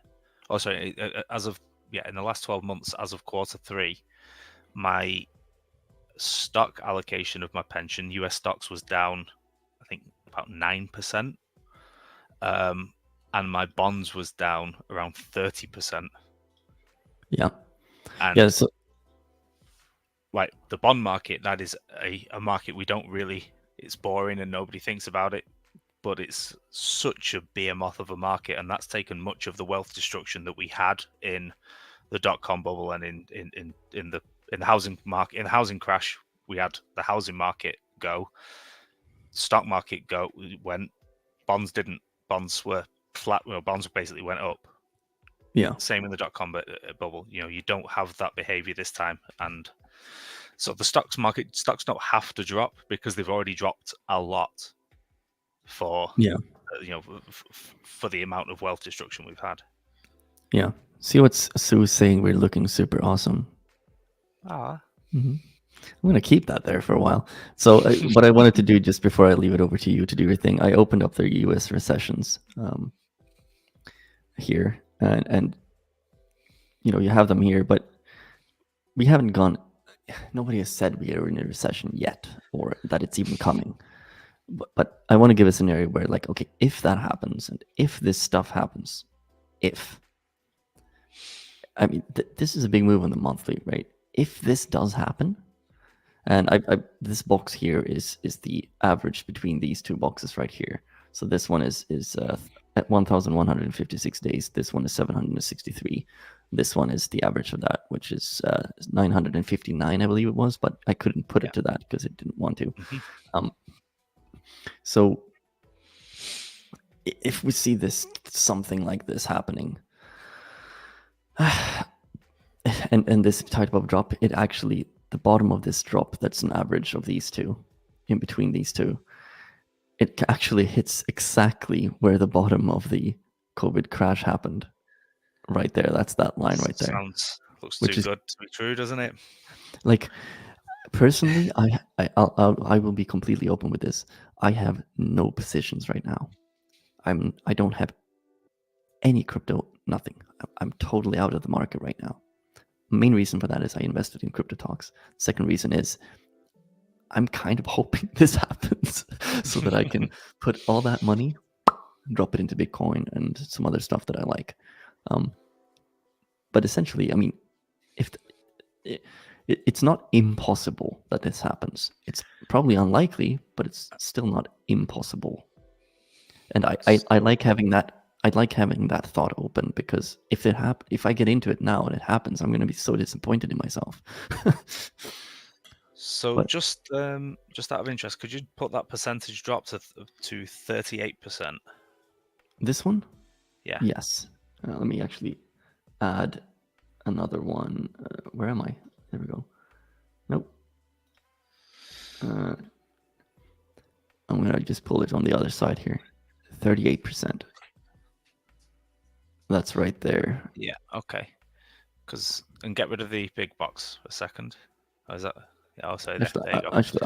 in the last 12 months, as of quarter 3, my stock allocation of my pension, US stocks, was down, I think, about 9%, and my bonds was down around 30%. Yeah, and so, like, the bond market, that is a market we don't really. It's boring and nobody thinks about it, but it's such a behemoth of a market, and that's taken much of the wealth destruction that we had in the .com bubble and in the housing market. In the housing crash, we had the housing market go, stock market went, bonds didn't. Bonds were flat. Bonds basically went up. Yeah. Same in the .com bubble. You don't have that behavior this time, and so the stocks don't have to drop because they've already dropped a lot for for the amount of wealth destruction we've had. Yeah. See what Sue's saying? We're looking super awesome. I'm going to keep that there for a while. So what I wanted to do just before I leave it over to you to do your thing, I opened up the US recessions here, and you have them here, but we haven't gone. Nobody has said we are in a recession yet, or that it's even coming. But I want to give a scenario where, like, okay, if that happens, and if this stuff happens, this is a big move on the monthly, right? If this does happen, and this box here is the average between these two boxes right here. So this one is at 1,156 days. This one is 763. This one is the average of that, which is 959, I believe it was, but I couldn't put it to that because it didn't want to. So if we see something like this happening, and this type of drop, it actually, the bottom of this drop, that's an average of these two, in between these two, it actually hits exactly where the bottom of the COVID crash happened. Right there, that's that line right there. Looks too good to be true, doesn't it? Like, personally, I will be completely open with this. I have no positions right now. I don't have any crypto, nothing. I'm totally out of the market right now. Main reason for that is I invested in Crypto Talks. Second reason is I'm kind of hoping this happens so that I can put all that money, drop it into Bitcoin and some other stuff that I like. But essentially, I mean, it's not impossible that this happens. It's probably unlikely, but it's still not impossible. And I like having that. I'd like having that thought open, because if I get into it now and it happens, I'm going to be so disappointed in myself. So just out of interest, could you put that percentage drop to 38%? This one? Yeah. Yes. Let me actually add another one. Where am I? There we go. Nope. I'm going to just pull it on the other side here. 38%. That's right there. Yeah, okay. And get rid of the big box for a second. Or is that? Yeah, I'll say that. There you go. Actually,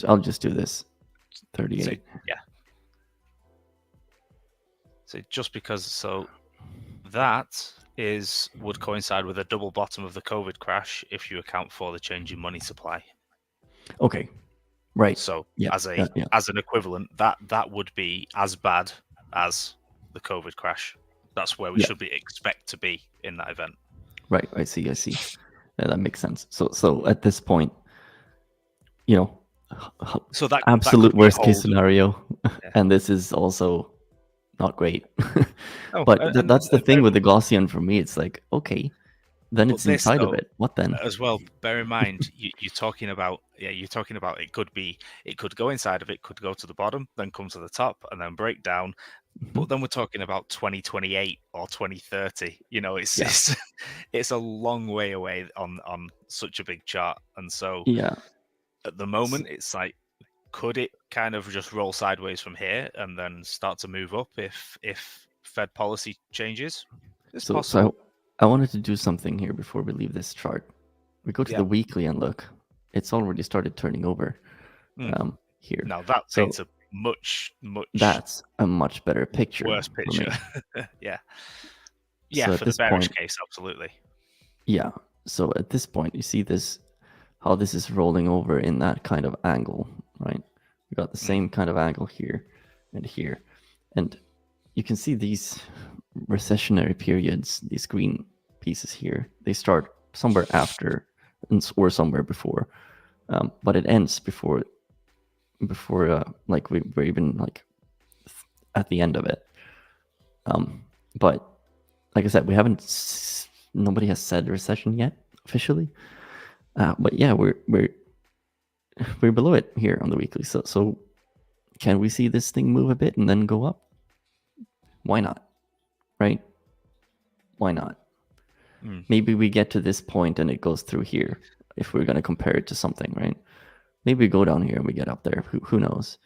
I'll just do this. 38. So, yeah. So just because, that would coincide with a double bottom of the COVID crash if you account for the change in money supply. Okay. Right. So as an equivalent, that would be as bad as the COVID crash. That's where we should expect to be in that event. Right. I see. Yeah, that makes sense. So at this point, so that absolute could worst case scenario, and this is also not great. But that's the thing with the Gaussian for me. It's like, okay, then it's inside of it. What then? As well, bear in mind, you're talking about it could go inside of it, could go to the bottom, then come to the top, and then break down. But then we're talking about 2028 or 2030. It's a long way away on such a big chart, and so at the moment it's like, could it kind of just roll sideways from here and then start to move up if Fed policy changes? It's possible. So I wanted to do something here before we leave this chart. We go to the weekly and look. It's already started turning over here. Now that paints a much that's a much better picture. Worse picture. Yeah, so for the bearish case, absolutely. Yeah. So at this point, you see this, how this is rolling over in that kind of angle, right? We got the same kind of angle here and here. And you can see these recessionary periods, these green pieces here, they start somewhere after or somewhere before, but it ends before like we're even like at the end of it. But like I said, nobody has said recession yet officially. But yeah, we're below it here on the weekly. So can we see this thing move a bit and then go up? Why not? Right? Why not? Maybe we get to this point and it goes through here if we're going to compare it to something, right? Maybe we go down here and we get up there. Who knows?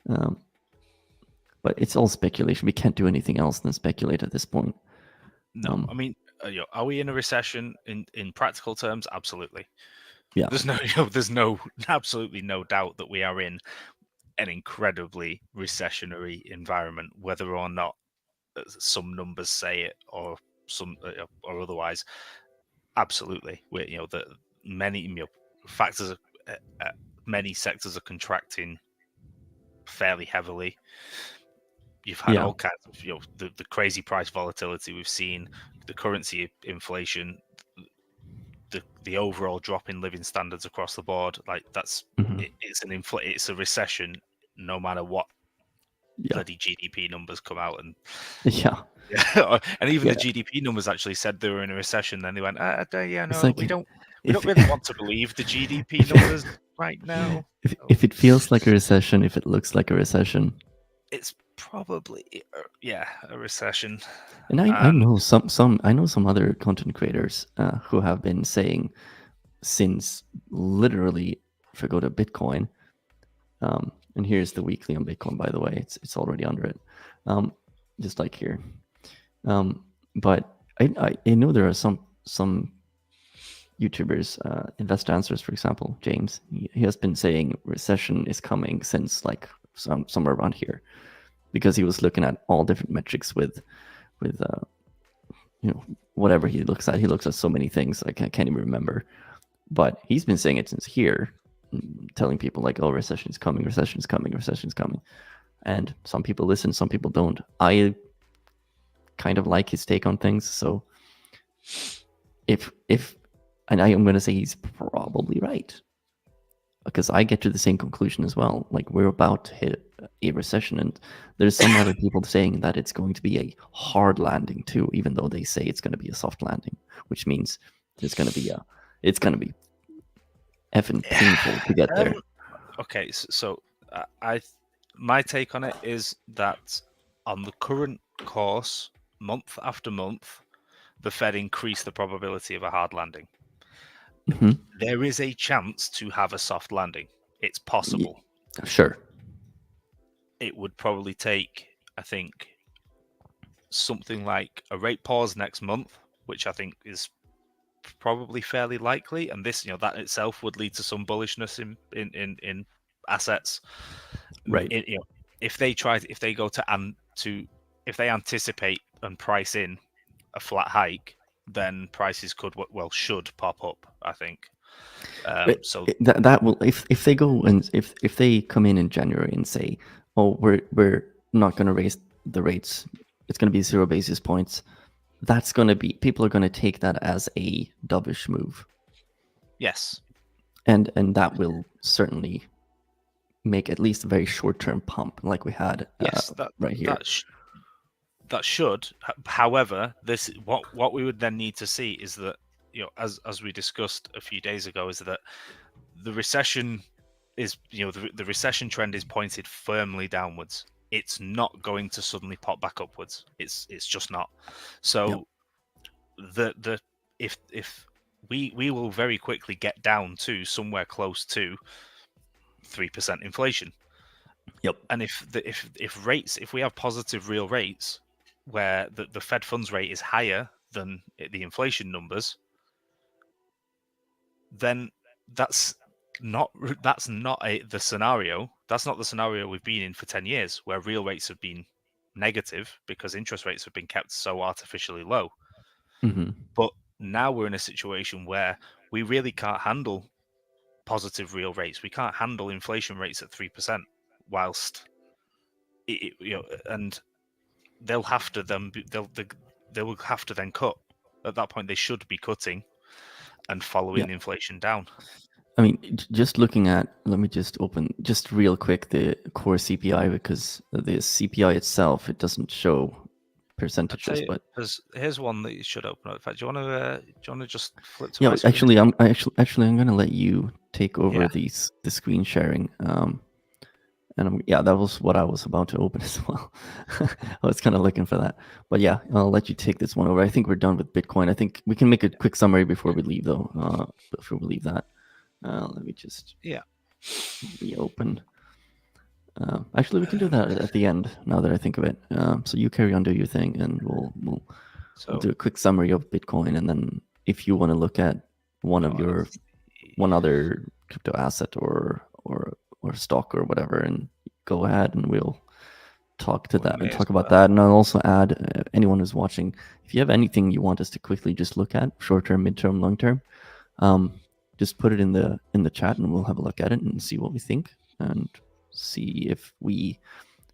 But it's all speculation. We can't do anything else than speculate at this point. No, I mean, are we in a recession in practical terms? Absolutely. Yeah. There's absolutely no doubt that we are in an incredibly recessionary environment, whether or not some numbers say it or or otherwise. Absolutely, the many factors, many sectors are contracting fairly heavily. You've had all kinds of the crazy price volatility we've seen, the currency inflation, the overall drop in living standards across the board. Like that's it's a recession, no matter what bloody GDP numbers come out and and even the GDP numbers actually said they were in a recession. Then they went, we don't really want to believe the GDP numbers right now. If it feels like a recession, if it looks like a recession, it's probably a recession. And I know some other content creators who have been saying since literally, if I go to Bitcoin, and here's the weekly on Bitcoin, by the way, it's already under it, just like here. But I know there are some YouTubers, Invest Answers, for example, James, he has been saying recession is coming since like somewhere around here, because he was looking at all different metrics with whatever he looks at. He looks at so many things, like I can't even remember. But he's been saying it since here, telling people like, oh, recession is coming, recession is coming, recession is coming. And some people listen, some people don't. I kind of like his take on things. So if and I am going to say he's probably right, because I get to the same conclusion as well. Like, we're about to hit a recession, and there's some other people saying that it's going to be a hard landing too, even though they say it's going to be a soft landing, which means it's going to be effing painful to get there. Okay, so my take on it is that on the current course, month after month, the Fed increased the probability of a hard landing. There is a chance to have a soft landing. It's possible. Sure. It would probably take, I think, something like a rate pause next month, which I think is probably fairly likely. And this, that itself would lead to some bullishness in assets. Right. If they anticipate and price in a flat hike, then prices should pop up, I think. So that will, if they go and if they come in January and say, oh, we're not going to raise the rates it's going to be 0 basis points. That's going to be, people are going to take that as a dovish move. Yes. And that will certainly make at least a very short-term pump like we had right here. That should. However, this what we would then need to see is that, as we discussed a few days ago, is that the recession is, the recession trend is pointed firmly downwards. It's not going to suddenly pop back upwards. It's just not. So if we will very quickly get down to somewhere close to 3% inflation. Yep. And if we have positive real rates where the Fed funds rate is higher than the inflation numbers, then that's not the scenario. That's not the scenario we've been in for 10 years, where real rates have been negative because interest rates have been kept so artificially low. Mm-hmm. But now we're in a situation where we really can't handle positive real rates. We can't handle inflation rates at 3%, whilst and they'll have to then they will have to then cut. At that point, they should be cutting and following inflation down. I mean, just looking at, let me just open just real quick the core CPI, because the CPI itself, it doesn't show percentages, but here's one that you should open up. In fact, do you want to just flip to? Yeah, actually, I'm going to let you take over the screen sharing. And that was what I was about to open as well. I was kind of looking for that, but yeah, I'll let you take this one over. I think we're done with Bitcoin. I think we can make a quick summary before we leave, though. Before we leave that, let me just reopen. Actually, we can do that at the end. Now that I think of it, so you carry on, do your thing, and we'll do a quick summary of Bitcoin, and then if you want to look at one other crypto asset or stock or whatever, and go ahead, and we'll talk about that. And I'll also add, anyone who's watching, if you have anything you want us to quickly just look at, short term, midterm, long term, just put it in the chat, and we'll have a look at it and see what we think, and see if we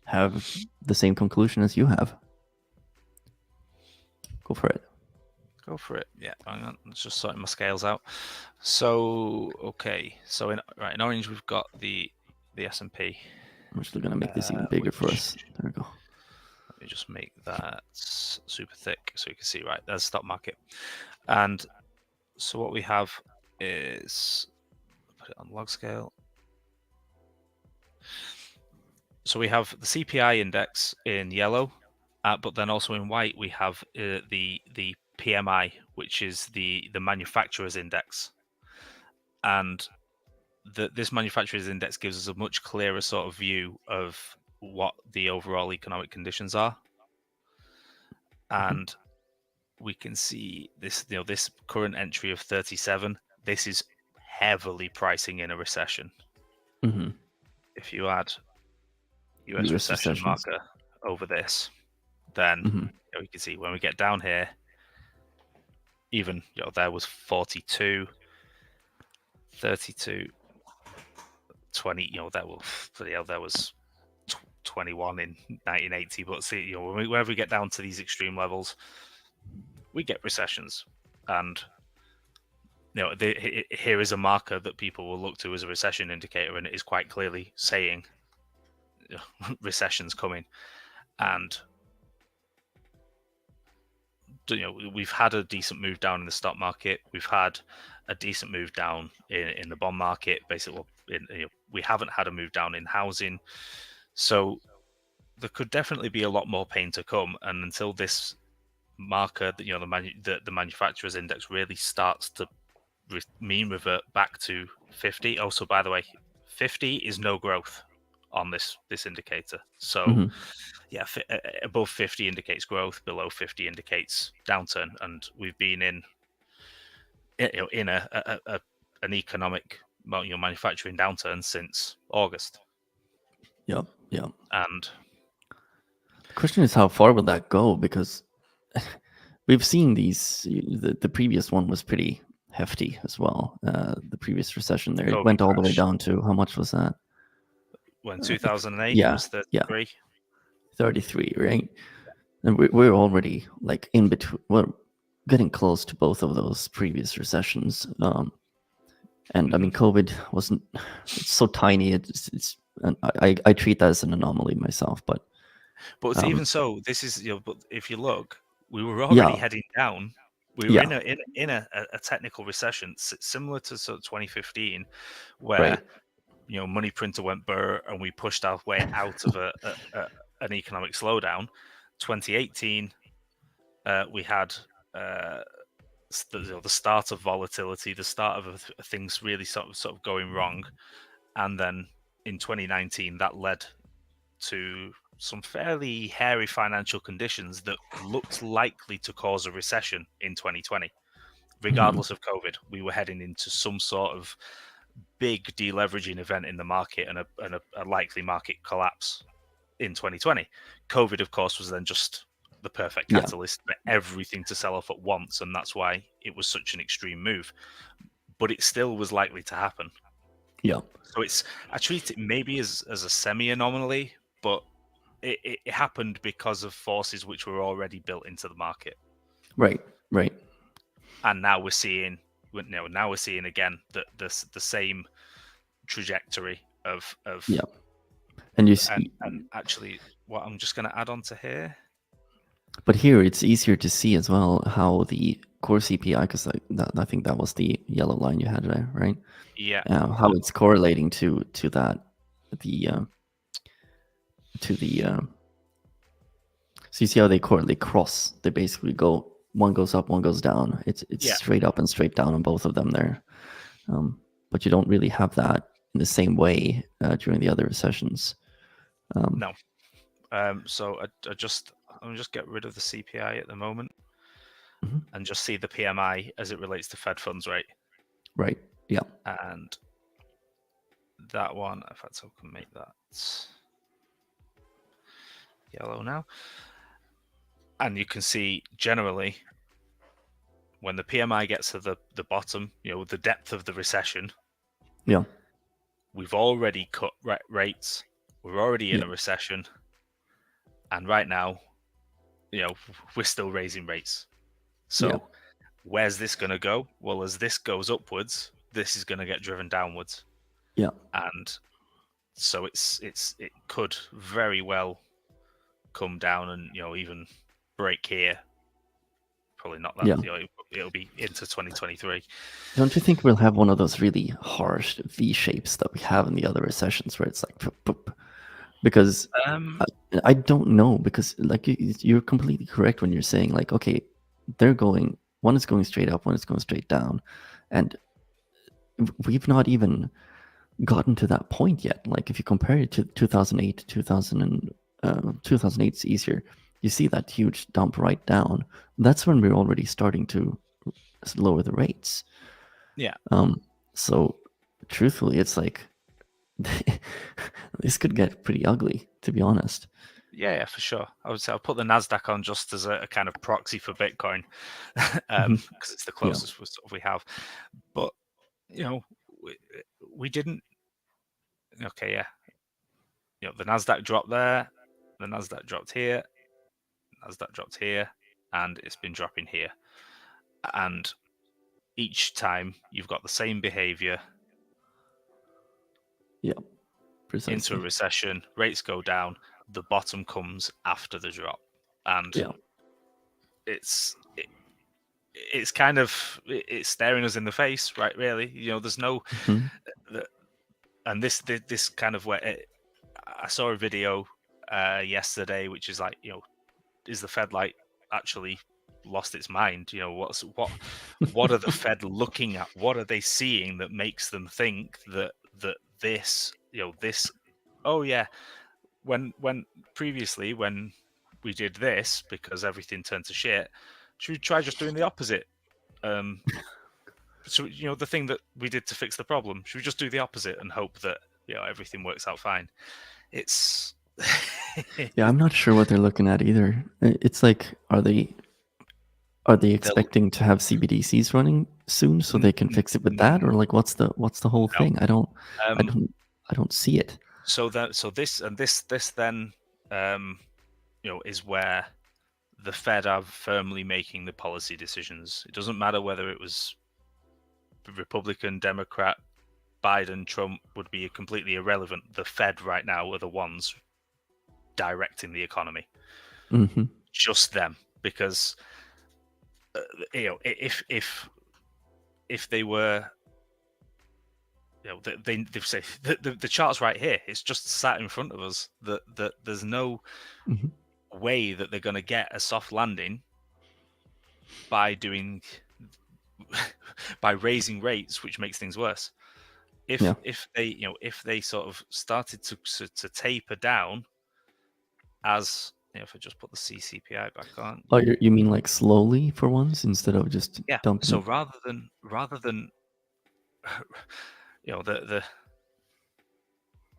have the same conclusion as you have. Go for it. Yeah, hang on. Let's just sorting my scales out. So, okay. So in orange, we've got the S&P. I'm actually going to make this even bigger for us. There we go. Let me just make that super thick so you can see, right, there's stock market. And so what we have is, put it on log scale. So we have the CPI index in yellow, but then also in white we have the PMI, which is the manufacturer's index. And this manufacturer's index gives us a much clearer sort of view of what the overall economic conditions are. And we can see this, this current entry of 37, this is heavily pricing in a recession. Mm-hmm. If you add US recession marker over this, then you can see when we get down here, even there was 42, 32, 20, there was 21 in 1980. But see, whenever we get down to these extreme levels, we get recessions. And here is a marker that people will look to as a recession indicator, and it is quite clearly saying recession's coming. And we've had a decent move down in the stock market. We've had a decent move down in the bond market. Basically, we haven't had a move down in housing. So there could definitely be a lot more pain to come. And until this marker, the manufacturer's index really starts to mean revert back to 50. Also, by the way, 50 is no growth on this indicator. So above 50 indicates growth, below 50 indicates downturn, and we've been in an economic manufacturing downturn since August. Yep. And the question is, how far will that go? Because we've seen these. The previous one was pretty hefty as well. The previous recession there, it went all the way down to, how much was that? When 2008 was 33. 33, right? And we're already like in between. We're getting close to both of those previous recessions. And I mean, COVID wasn't. It's so tiny. It's and I treat that as an anomaly myself. But even so, this is But if you look, we were already yeah, heading down. We were yeah, in a technical recession similar to sort of 2015, where right, money printer went burr and we pushed our way out of an economic slowdown. 2018, we had the start of volatility, the start of things really sort of going wrong, and then in 2019 that led to some fairly hairy financial conditions that looked likely to cause a recession in 2020. Regardless of COVID, we were heading into some sort of big deleveraging event in the market and a likely market collapse in 2020. COVID, of course, was then just the perfect yeah, catalyst for everything to sell off at once, and that's why it was such an extreme move. But it still was likely to happen. yeah, So I treat it maybe as a semi anomaly, but it happened because of forces which were already built into the market. right, right. And now we're seeing again the same trajectory of Yeah, and you and, see, and actually what I'm just going to add on to here. but here it's easier to see as well how the core CPI, because I think that was the yellow line you had there, right? Yeah. How it's correlating to that the to the so you see how they cross. They basically go, one goes up, one goes down. It's Yeah. straight up and straight down on both of them there. But you don't really have that in the same way during the other recessions. No. So I'm just get rid of the CPI at the moment and just see the PMI as it relates to Fed funds rate. Right. Yeah. And that one, in fact, I can make that yellow now. And you can see generally when the PMI gets to the bottom, the depth of the recession. Yeah. We've already cut rates. We're already in a recession. And right now, we're still raising rates. So where's this going to go? Well, as this goes upwards, this is going to get driven downwards. Yeah. And so it could very well come down and even break here. Probably not that. Yeah. It'll be into 2023. Don't you think we'll have one of those really harsh V shapes that we have in the other recessions where it's like poop, poop? Because I don't know, because like you're completely correct when you're saying like, okay, one is going straight up, one is going straight down, and we've not even gotten to that point yet. Like if you compare it to 2008, 2008 is easier. You see that huge dump right down. That's when we're already starting to lower the rates. Yeah. So truthfully, it's like this could get pretty ugly, to be honest. Yeah, for sure. I would say I'll put the Nasdaq on just as a kind of proxy for Bitcoin, because it's the closest we have. But we didn't. Okay, yeah. The Nasdaq dropped there, the Nasdaq dropped here, Nasdaq dropped here, and it's been dropping here. And each time you've got the same behavior. Yeah, precisely. Into a recession, rates go down, the bottom comes after the drop, and it's kind of it's staring us in the face, right? Really, there's no, and this kind of where I saw a video yesterday, which is like, is the Fed like actually lost its mind? What are the Fed looking at? What are they seeing that makes them think that this, oh yeah, when previously when we did this because everything turned to shit, should we try just doing the opposite? So the thing that we did to fix the problem, should we just do the opposite and hope that everything works out fine? It's yeah, I'm not sure what they're looking at either. It's like, are they expecting to have CBDCs running soon so they can fix it with that, or like what's the whole thing? I don't see it. So this then is where the Fed are firmly making the policy decisions. It doesn't matter whether it was Republican, Democrat, Biden, Trump would be completely irrelevant. The Fed right now are the ones directing the economy. Mm-hmm. Just them, because if they were, they say the chart's right here. It's just sat in front of us. That there's no way that they're going to get a soft landing by raising rates, which makes things worse. If they sort of started to taper down, as if I just put the CCPI back on. Oh, you mean like slowly for once instead of just dumping So it? rather than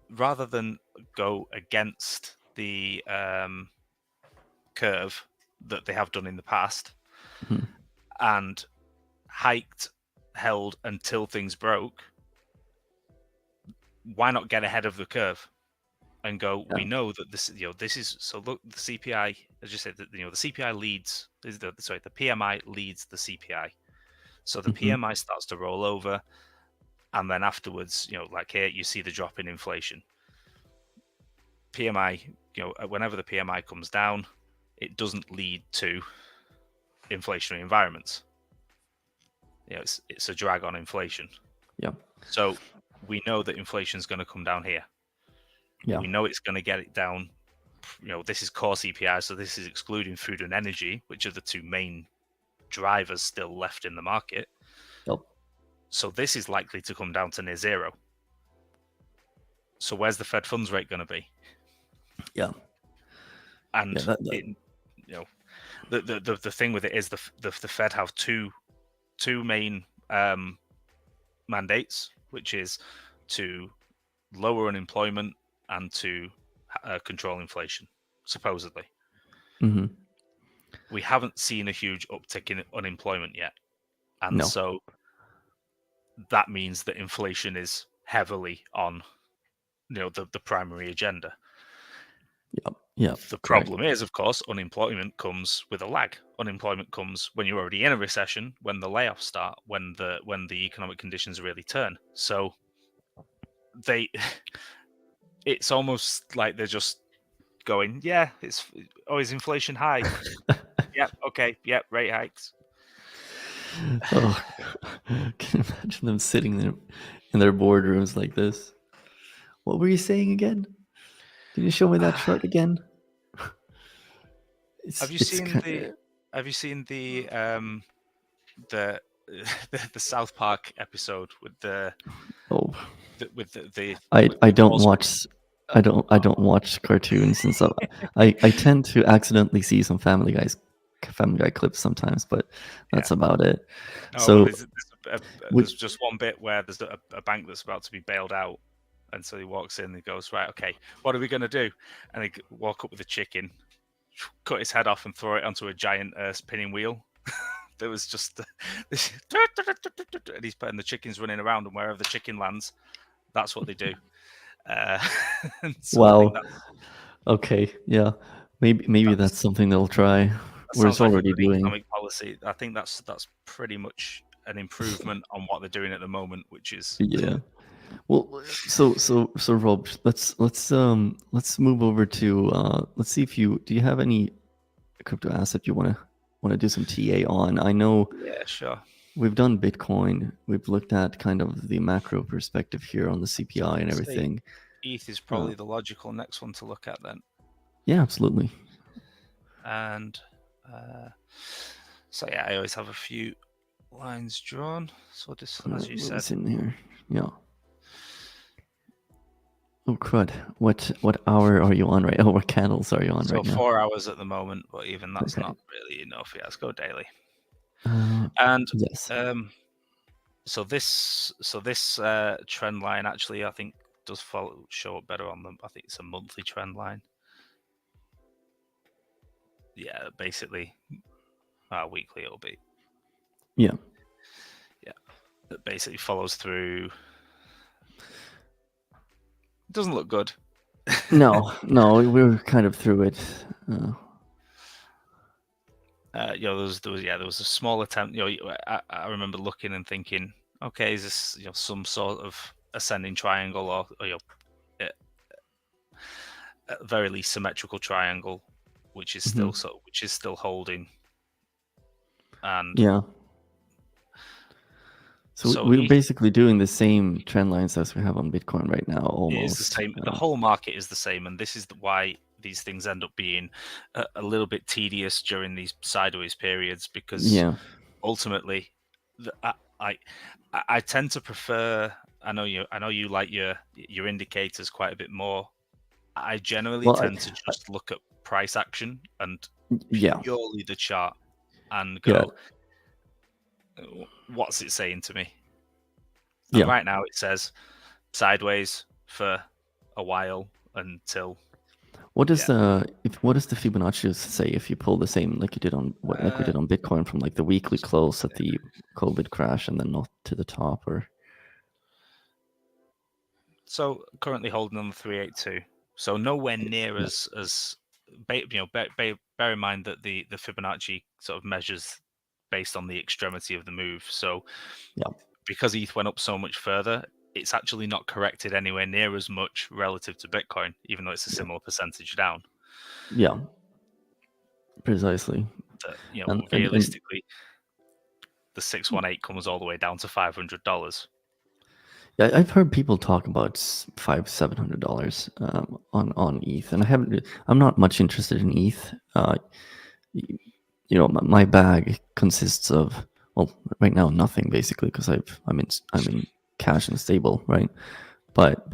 rather than go against the curve that they have done in the past and held until things broke, why not get ahead of the curve and go? We know that this is so. Look, the CPI, as you said, the CPI leads. The PMI leads the CPI. So the PMI starts to roll over, and then afterwards, like here, you see the drop in inflation. PMI, whenever the PMI comes down, it doesn't lead to inflationary environments. It's a drag on inflation. Yeah. So we know that inflation is going to come down here. Yeah. We know it's going to get it down. This is core CPI, so this is excluding food and energy, which are the two main drivers still left in the market. Yep. So this is likely to come down to near zero. So where's the Fed funds rate going to be? Yeah. And the thing with it is the Fed have two main mandates, which is to lower unemployment and to control inflation, supposedly. We haven't seen a huge uptick in unemployment yet, and so that means that inflation is heavily on the primary agenda. Yeah. The problem is, of course, unemployment comes with a lag. Unemployment comes when you're already in a recession, when the layoffs start, when the economic conditions really turn. So it's almost like they're just going, yeah, is inflation high? Yeah, okay, yeah, rate hikes. Oh, can you imagine them sitting there in their boardrooms like this? What were you saying again? Can you show me that chart again? Have you seen the the South Park episode with the I don't watch cartoons and stuff. I tend to accidentally see some Family Guy clips sometimes, but that's about it. So there's just one bit where there's a bank that's about to be bailed out, and so he walks in and he goes, right, okay, what are we going to do? And they walk up with a chicken, cut his head off and throw it onto a giant spinning wheel. There was just this, and he's putting the chickens running around, and wherever the chicken lands, that's what they do. So wow. Okay. Yeah. Maybe that's something they'll try. We're already doing economic policy. I think that's pretty much an improvement on what they're doing at the moment, which is Well, so Rob, let's move over to let's see if do you have any crypto asset you want to do some TA on? I know. Yeah, sure. We've done Bitcoin. We've looked at kind of the macro perspective here on the CPI and everything. ETH is probably the logical next one to look at then. Yeah, absolutely. And so yeah, I always have a few lines drawn. So just as you said, in here, yeah. Oh crud! What hour are you on right? Oh, what candles are you on right now? So 4 hours at the moment, but even that's not really enough. Yeah, let's go daily. And yes. So this trend line actually, I think, does show up better on them. I think it's a monthly trend line. Yeah, basically, weekly it'll be. Yeah. It basically follows through. It doesn't look good. No, we're kind of through it. there was a small attempt. I remember looking and thinking, okay, is this some sort of ascending triangle or at very least symmetrical triangle, which is still holding. And yeah. So we're basically doing the same trend lines as we have on Bitcoin right now, almost. It is the same. The whole market is the same, and this is why these things end up being a little bit tedious during these sideways periods, because ultimately, I tend to prefer. I know you like your indicators quite a bit more. I generally tend to just look at price action and purely the chart and go, what's it saying to me? And right now it says sideways for a while until. What does the Fibonacci say if you pull the same like you did on like we did on Bitcoin from like the weekly close at the COVID crash and then not to the top? Or so currently holding on the 382, so nowhere near as bear in mind that the Fibonacci sort of measures based on the extremity of the move. So because ETH went up so much further, it's actually not corrected anywhere near as much relative to Bitcoin, even though it's a similar percentage down. Yeah, precisely. Realistically, the 618 comes all the way down to $500. Yeah, I've heard people talk about $500-$700 on ETH, and I'm not much interested in ETH. My bag consists of, well, right now nothing basically, because I'm in cash and stable, right? But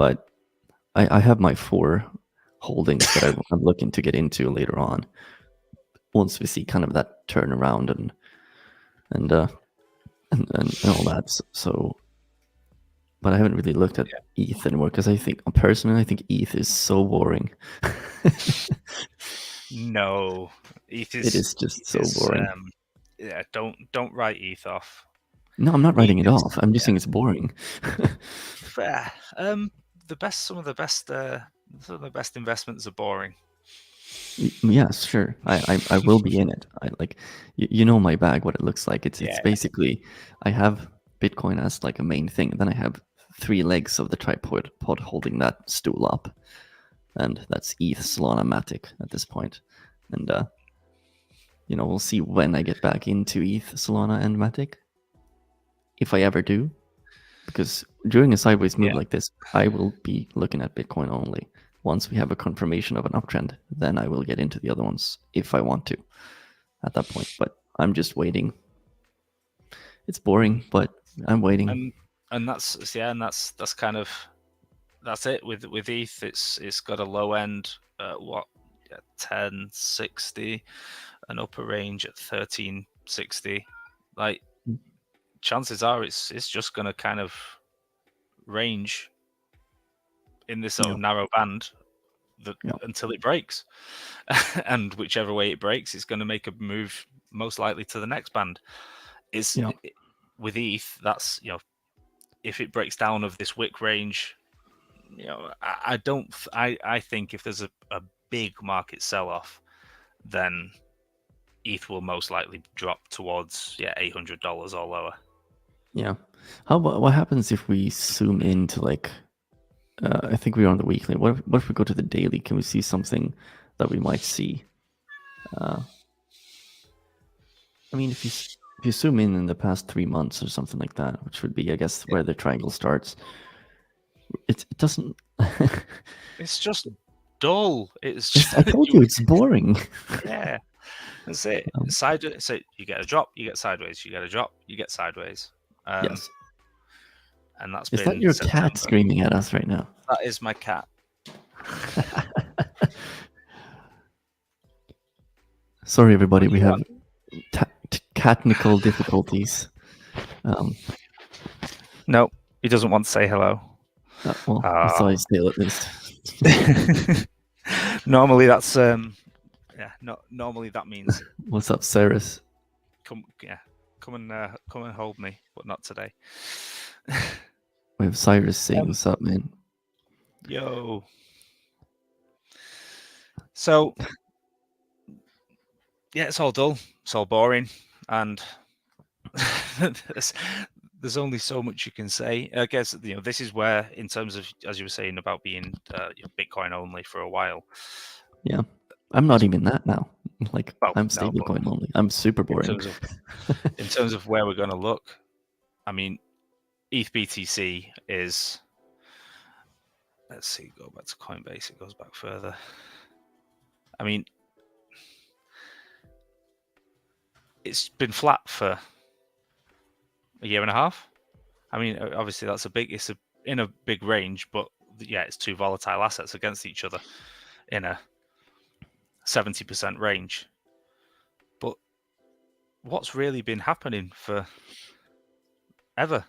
I have my 4 holdings that I'm looking to get into later on, once we see kind of that turnaround and all that. So, but I haven't really looked at ETH anymore, because I think ETH is so boring. No, ETH it is just so boring. Don't write ETH off. No, I'm not writing it off. I'm just saying it's boring. Fair. Some of the best investments are boring. Yes, sure. I will be in it. I like, my bag, what it looks like. It's basically, I have Bitcoin as like a main thing. Then I have 3 legs of the tripod holding that stool up, and that's ETH, Solana, MATIC at this point. And we'll see when I get back into ETH, Solana, and MATIC, if I ever do. Because during a sideways move like this, I will be looking at Bitcoin only. Once we have a confirmation of an uptrend, then I will get into the other ones if I want to at that point. But I'm just waiting. It's boring, but I'm waiting. And that's kind of that's it with ETH. It's got a low end at 1060, an upper range at 1360. Like, chances are it's just going to kind of range in this sort of narrow band until it breaks. And whichever way it breaks, it's going to make a move most likely to the next band. With ETH, that's, if it breaks down of this wick range, I think if there's a big market sell-off, then ETH will most likely drop towards $800 or lower. Yeah. What happens if we zoom into like, I think we're on the weekly. What if we go to the daily? Can we see something that we might see? I mean, if you zoom in the past 3 months or something like that, which would be, I guess, where the triangle starts, it doesn't. It's just dull. I told you it's boring. Yeah, that's it. So you get a drop, you get sideways. You get a drop, you get sideways. Yes. And that's Is that your cat screaming at us right now? That is my cat. Sorry, everybody. We have technical difficulties. No, he doesn't want to say hello. Well, I saw his tail at least. Normally, that's normally that means. What's up, Cyrus? Come and hold me, but not today. We have Cyrus saying, "What's up, man?" Yo. So yeah, it's all dull, it's all boring, and there's only so much you can say. I guess this is where, in terms of, as you were saying about being Bitcoin only for a while. Yeah, I'm not even that now. Like, Well, I'm no, but stablecoin only. I'm super in boring. terms of where we're going to look, I mean, ETH BTC is. Let's see, go back to Coinbase. It goes back further. I mean, it's been flat for a year and a half. I mean, obviously it's in a big range, but yeah, it's two volatile assets against each other in a 70% range. But what's really been happening for ever?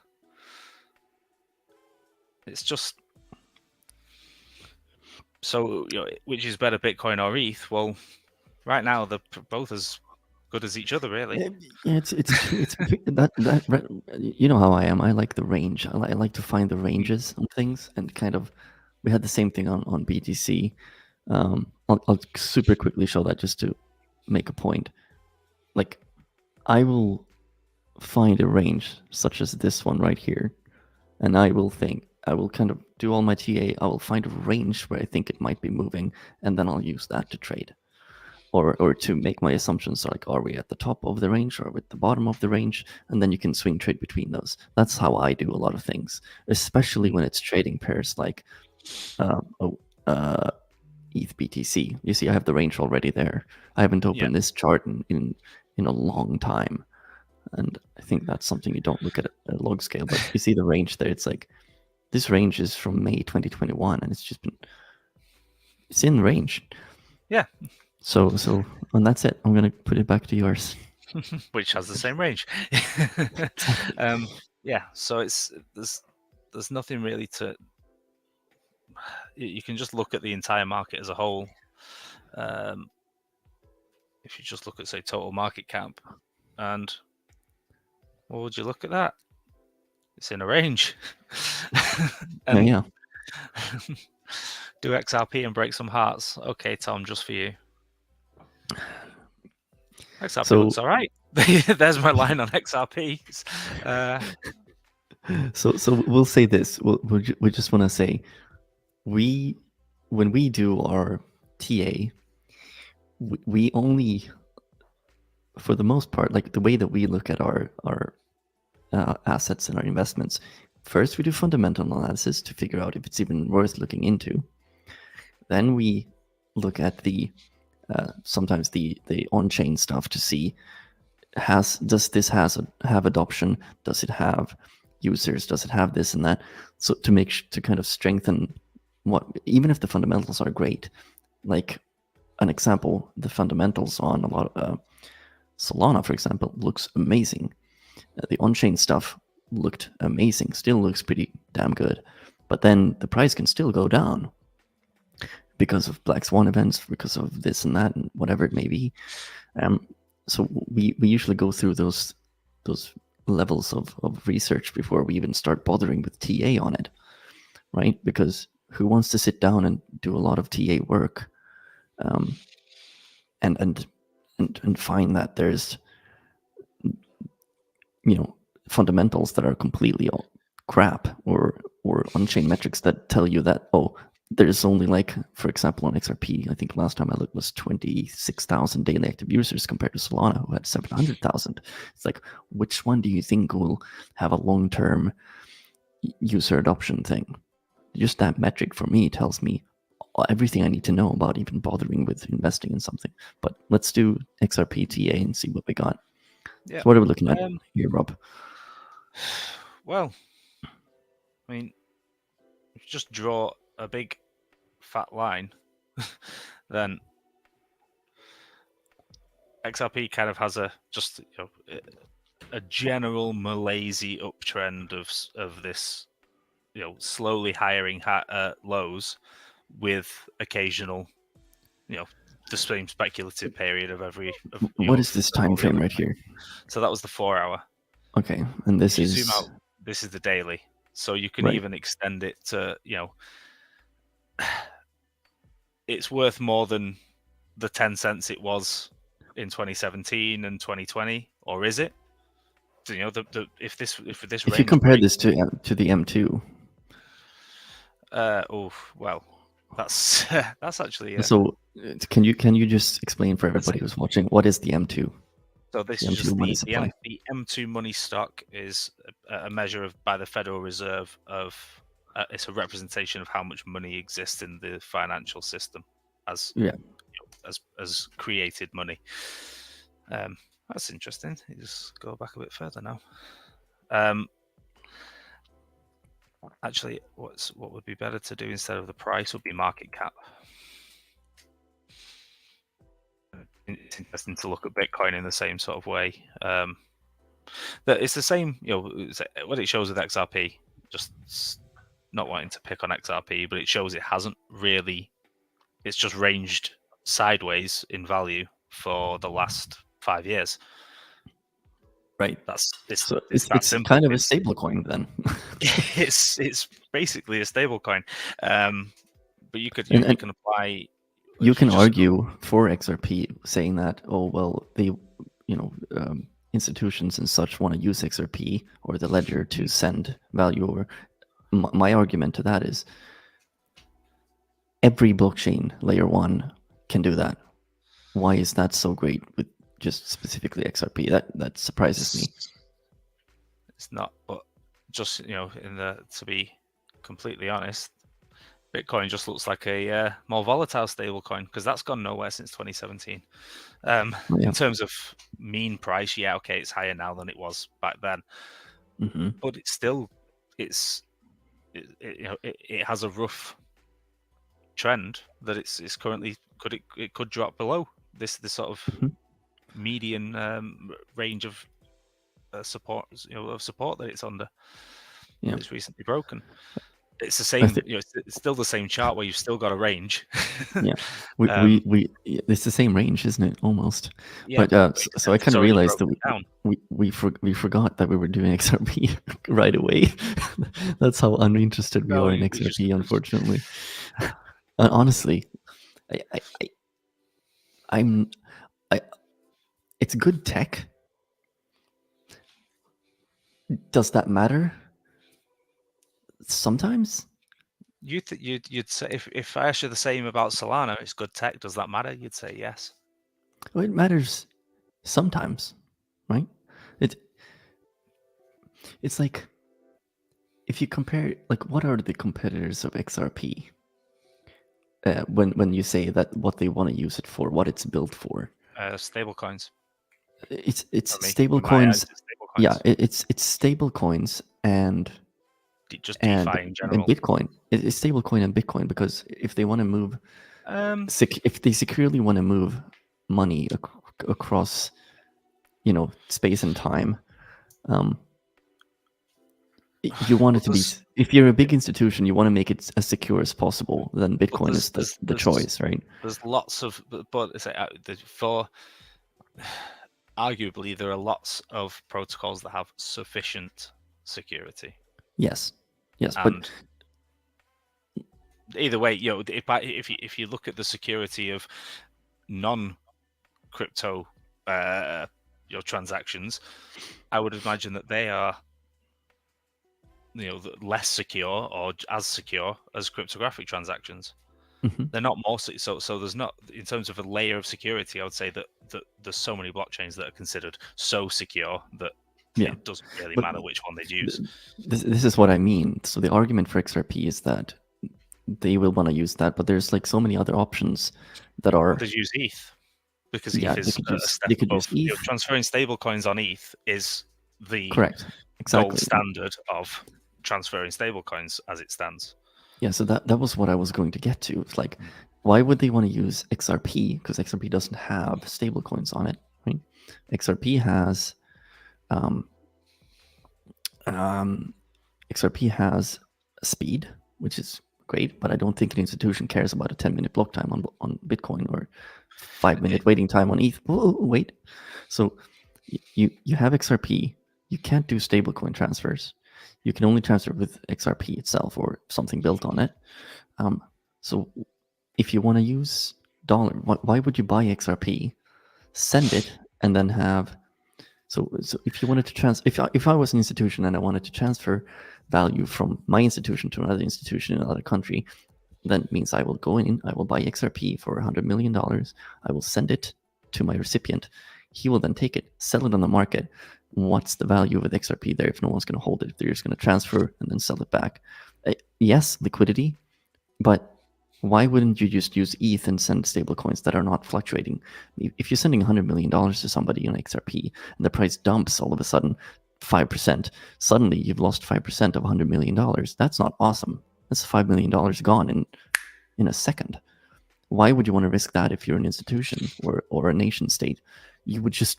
It's just so, which is better, Bitcoin or ETH? Well, right now they're both as good as each other, really. Yeah, it's that you know how I am. I like the range. I like to find the ranges on things, and kind of we had the same thing on BTC. I'll super quickly show that just to make a point. Like, I will find a range such as this one right here, and I will kind of do all my TA. I will find a range where I think it might be moving, and then I'll use that to trade. Or to make my assumptions, like, are we at the top of the range or at the bottom of the range? And then you can swing trade between those. That's how I do a lot of things, especially when it's trading pairs like ETH BTC. You see, I have the range already there. I haven't opened this chart in a long time. And I think that's something you don't look at a log scale, but you see the range there. It's like, this range is from May 2021, and it's in range. Yeah. So and that's it. I'm gonna put it back to yours. Which has the same range. Yeah. So there's nothing really to. You can just look at the entire market as a whole. If you just look at, say, total market cap, and what would you look at that? It's in a range. And yeah. do XRP and break some hearts. Okay, Tom, just for you. XRP looks all right. There's my line on XRP. So we'll say this. We just want to say, when we do our TA, we only, for the most part, like the way that we look at our assets and our investments, first we do fundamental analysis to figure out if it's even worth looking into. Then we look at the sometimes the on-chain stuff to see, does this have adoption? Does it have users? Does it have this and that? So to kind of strengthen what, even if the fundamentals are great, like an example, the fundamentals on a lot of Solana, for example, looks amazing. The on-chain stuff looked amazing, still looks pretty damn good, but then the price can still go down because of black swan events, because of this and that, and whatever it may be. So we usually go through those levels of research before we even start bothering with TA on it, right? Because who wants to sit down and do a lot of TA work, and find that there's fundamentals that are completely crap, or on-chain metrics that tell you that, oh, there's only, like, for example, on XRP, I think last time I looked was 26,000 daily active users compared to Solana, who had 700,000. It's like, which one do you think will have a long-term user adoption thing? Just that metric for me tells me everything I need to know about even bothering with investing in something. But let's do XRP TA and see what we got. Yeah. So what are we looking at here, Rob? Well, I mean, if you just draw a big fat line, then XRP kind of has a general malaise uptrend of this, slowly hiring lows, with occasional, the same speculative period of every. What is this time frame right here? So that was the 4 hour. Okay, and this is. Zoom out, this is the daily. So you can even extend it to, it's worth more than the 10 cents it was in 2017 and 2020, or is it? You know, if this if you compare this to the M2. Well, that's that's actually. So can you just explain for everybody who's watching what is the M2? So this The is M2 just money the supply. the M2 money stock is a measure of by the Federal Reserve of it's a representation of how much money exists in the financial system as as created money. That's interesting. You just go back a bit further now. Actually, what would be better to do instead of the price would be market cap. It's interesting to look at Bitcoin in the same sort of way. That it's the same, you know, what it shows with XRP. Just not wanting to pick on XRP, but it shows it hasn't really. It's just ranged sideways in value for the last 5 years. Right. It's kind of a stable coin then. it's basically a stable coin, but you can apply. You can argue for XRP, saying that institutions and such want to use XRP or the ledger to send value over. My argument to that is every blockchain layer 1 can do that. Why is that so great with just specifically XRP? That surprises me. It's not, but just, you know, to be completely honest, Bitcoin just looks like a more volatile stablecoin because that's gone nowhere since 2017. In terms of mean price, okay, it's higher now than it was back then, but it's still it has a rough trend that it's currently it could drop below this sort of median range of support, of support that it's under. Yeah, it's recently broken. It's the same. It's still the same chart where you've still got a range. Yeah, it's the same range, isn't it? Almost. Yeah, but so I kind of realized that we forgot that we were doing XRP right away. That's how uninterested we are in XRP, unfortunately. Honestly, it's good tech. Does that matter? Sometimes. You'd say if I asked you the same about Solana, it's good tech. Does that matter? You'd say yes. Well, it matters sometimes, right? It's like if you compare, like, what are the competitors of XRP? When you say that what they want to use it for, what it's built for, stable coins. It's stable coins. Yeah, it's stable coins and just DeFi in general. And Bitcoin. It's stable coin and Bitcoin because if they want to move, if they securely want to move money across, space and time, you want it to be. If you're a big institution, you want to make it as secure as possible. Then Bitcoin is the choice, right? There's lots of, but for arguably there are lots of protocols that have sufficient security. Yes, and but either way, if you look at the security of non-crypto transactions, I would imagine that they are less secure or as secure as cryptographic transactions. They're not more so there's not, in terms of a layer of security, I would say that there's so many blockchains that are considered so secure that it doesn't really matter which one they'd use. This is what I mean. So the argument for XRP is that they will want to use that, but there's like so many other options that are. They use ETH because ETH is a step above. Transferring stable coins on ETH is the gold standard of transferring stable coins as it stands. Yeah, so that was what I was going to get to. It's like, why would they want to use XRP? Because XRP doesn't have stable coins on it, right? XRP has XRP has speed, which is great, but I don't think an institution cares about a 10-minute block time on Bitcoin or 5-minute waiting time on ETH. Wait. So you have XRP. You can't do stablecoin transfers. You can only transfer with XRP itself or something built on it. So if you want to use dollar, why would you buy XRP send it, and then have. So if you wanted to if I was an institution and I wanted to transfer value from my institution to another institution in another country, then means I will go in, I will buy XRP for $100 million, I will send it to my recipient. He will then take it, sell it on the market. What's the value of the XRP there if no one's going to hold it? If they're just going to transfer and then sell it back. Yes, liquidity, but why wouldn't you just use ETH and send stable coins that are not fluctuating? If you're sending $100 million to somebody on XRP and the price dumps all of a sudden 5%, suddenly you've lost 5% of $100 million. That's not awesome. That's $5 million gone in a second. Why would you want to risk that if you're an institution or a nation state? You would just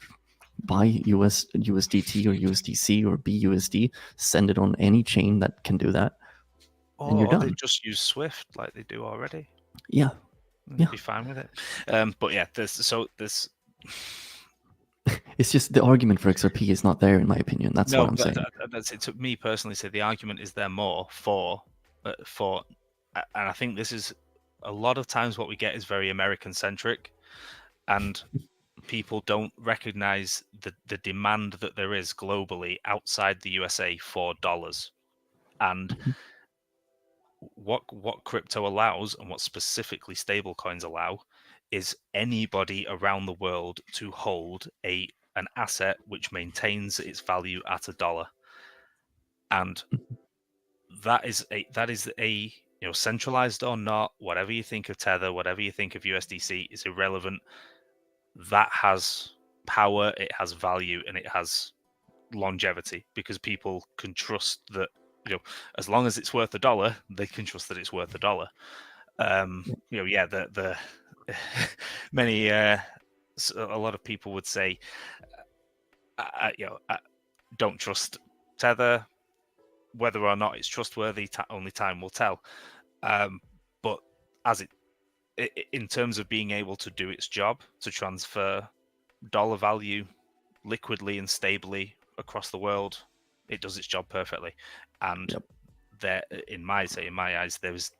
buy USDT or USDC or BUSD, send it on any chain that can do that, and you're Or they done. just use Swift like they do already. Yeah. Yeah. Be fine with it. But yeah, this. It's just the argument for XRP is not there, in my opinion. That's what I'm saying. That's it. To me personally, so the argument is there more for, and I think this is a lot of times what we get is very American centric, and people don't recognize the demand that there is globally outside the USA for dollars, and what crypto allows and what specifically stablecoins allow is anybody around the world to hold an asset which maintains its value at $1, and that is a centralized or not, whatever you think of Tether, whatever you think of USDC is irrelevant. That has power, it has value, and it has longevity because people can trust that as long as it's worth $1, they can trust that it's worth $1. The many a lot of people would say don't trust Tether. Whether or not it's trustworthy, only time will tell. But as in terms of being able to do its job to transfer dollar value liquidly and stably across the world, it does its job perfectly. And there, in my eyes, there's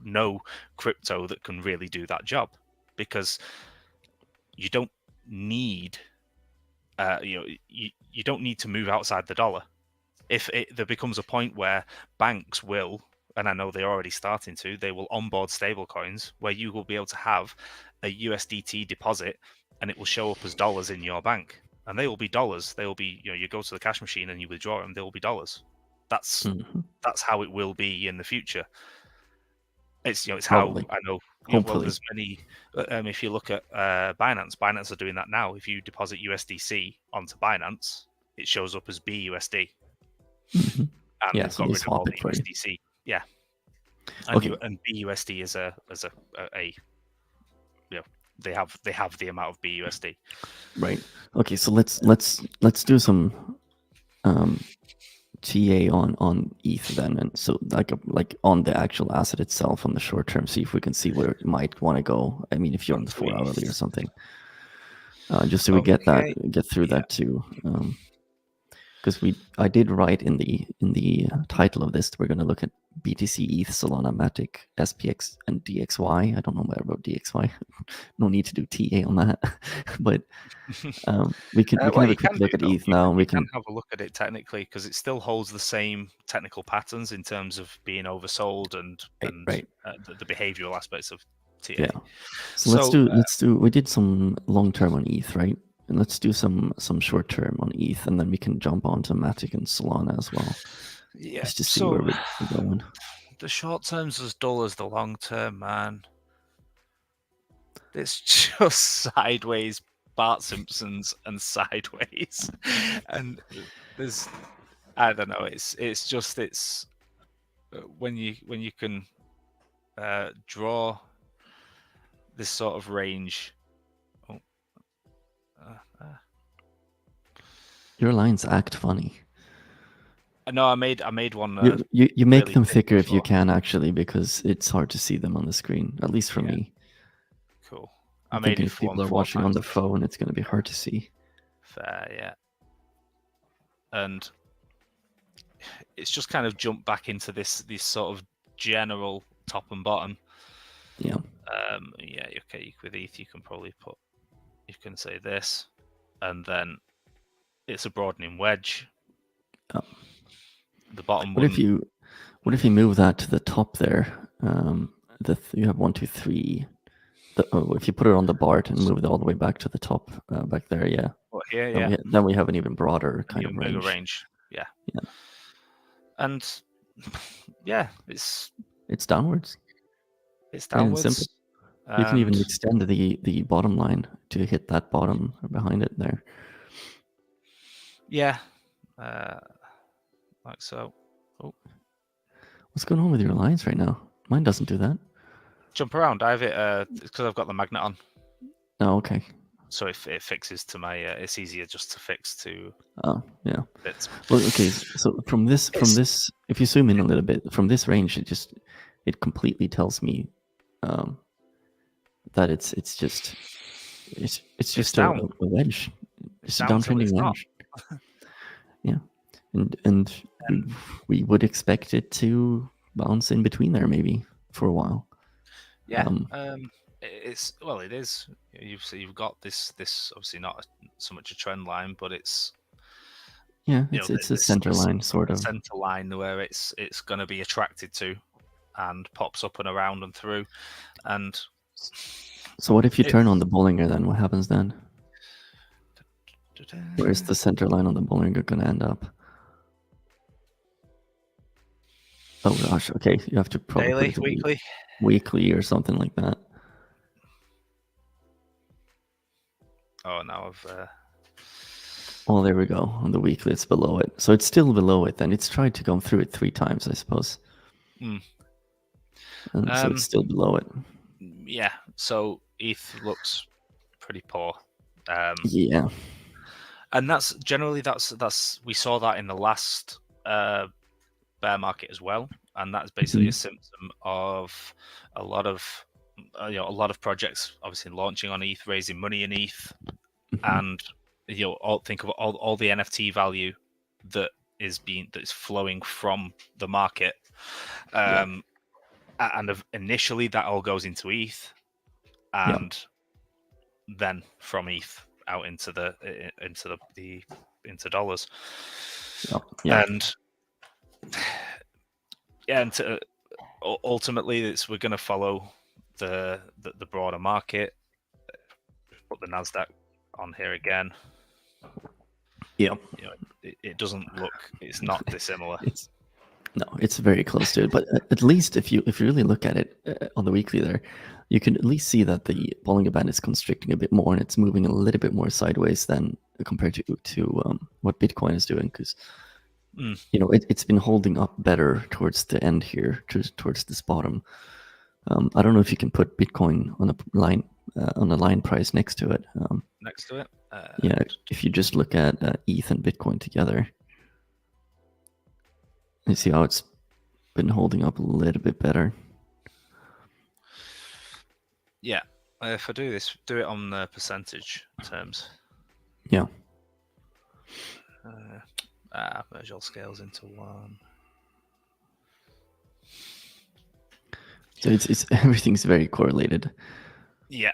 no crypto that can really do that job, because you don't need you don't need to move outside the dollar. If there becomes a point where banks will, and I know they're already starting to, they will onboard stablecoins where you will be able to have a USDT deposit and it will show up as dollars in your bank, and they will be dollars. They will be, you go to the cash machine and you withdraw them, they will be dollars. That's how it will be in the future. It's it's Probably. how I know. Well, there's many. If you look at Binance are doing that now. If you deposit USDC onto Binance, it shows up as BUSD. And they've got rid of all the USDC. Yeah. And BUSD is a they have the amount of BUSD. Right. Okay. So let's do some TA on ETH then, and so like on the actual asset itself on the short term, see if we can see where it might want to go. I mean, if you're on the 4 hourly or something, just so we get through that too. Because I did write in the title of this, we're going to look at BTC, ETH, Solana, MATIC, SPX, and DXY. I don't know more about DXY. No need to do TA on that, but we can have a quick look at ETH now. We can have a look at it technically, because it still holds the same technical patterns in terms of being oversold and the behavioral aspects of TA. Yeah. So let's do. We did some long term on ETH, right? And let's do some short term on ETH, and then we can jump on to MATIC and Solana as well. Yeah. Just to see where we're going. The short term's as dull as the long term, man. It's just sideways Bart Simpsons and sideways, and there's, I don't know. It's when you can draw this sort of range. Your lines act funny. No, I made one. You make really them thicker if you can, actually, because it's hard to see them on the screen, at least for me. Cool. I made it. If people are watching on the phone, it's going to be hard to see. Fair, yeah. And it's just kind of jumped back into this sort of general top and bottom. Yeah. Okay. With ETH, you can probably put you can say this, and then it's a broadening wedge. Oh. The bottom What if you move that to the top there? You have 1, 2, 3. If you put it on the BART and move it all the way back to the top, back there, yeah. Well, here, Then we have an even broader kind of range. Bigger range. Yeah. Yeah. And yeah, it's downwards. It's downwards. Simple. You can even extend the bottom line to hit that bottom behind it there. Yeah. Like so. Oh. What's going on with your lines right now? Mine doesn't do that. Jump around. I have it because I've got the magnet on. Oh, okay. So it fixes to my. It's easier just to fix to. Oh, yeah. Bits. Well, okay. So from this, if you zoom in a little bit, from this range, it completely tells me that it's just down. a wedge. It's a downtrending wedge. Yeah, and we would expect it to bounce in between there maybe for a while. Yeah. It is. You've got this obviously not so much a trend line, but it's. Yeah, it's a center line sort of. Center line where it's going to be attracted to, and pops up and around and through, and. So what if you turn on the Bollinger then? What happens then? Where's the center line on the Bollinger going to end up? Oh gosh, okay. You have to probably daily, weekly or something like that. Oh, now I've... Oh, there we go. On the weekly, it's below it. So it's still below it then. It's tried to go through it 3 times, I suppose. Mm. And so it's still below it. Yeah, so ETH looks pretty poor. Yeah. And that's generally we saw that in the last bear market as well, and that's basically a symptom of a lot of projects obviously launching on ETH, raising money in ETH, and think of all the NFT value that is flowing from the market, and initially that all goes into ETH, and then from ETH out into dollars, and ultimately we're going to follow the broader market. Put the Nasdaq on here again. Yeah, it doesn't look. It's not dissimilar. It's very close to it. But at least if you really look at it on the weekly there, you can at least see that the Bollinger Band is constricting a bit more, and it's moving a little bit more sideways than compared to what Bitcoin is doing. Because it's been holding up better towards the end here, towards this bottom. I don't know if you can put Bitcoin on a line price next to it. Next to it. Yeah, if you just look at ETH and Bitcoin together, you see how it's been holding up a little bit better. Yeah, if I do it on the percentage terms. Yeah. Merge all scales into one. So it's everything's very correlated. Yeah,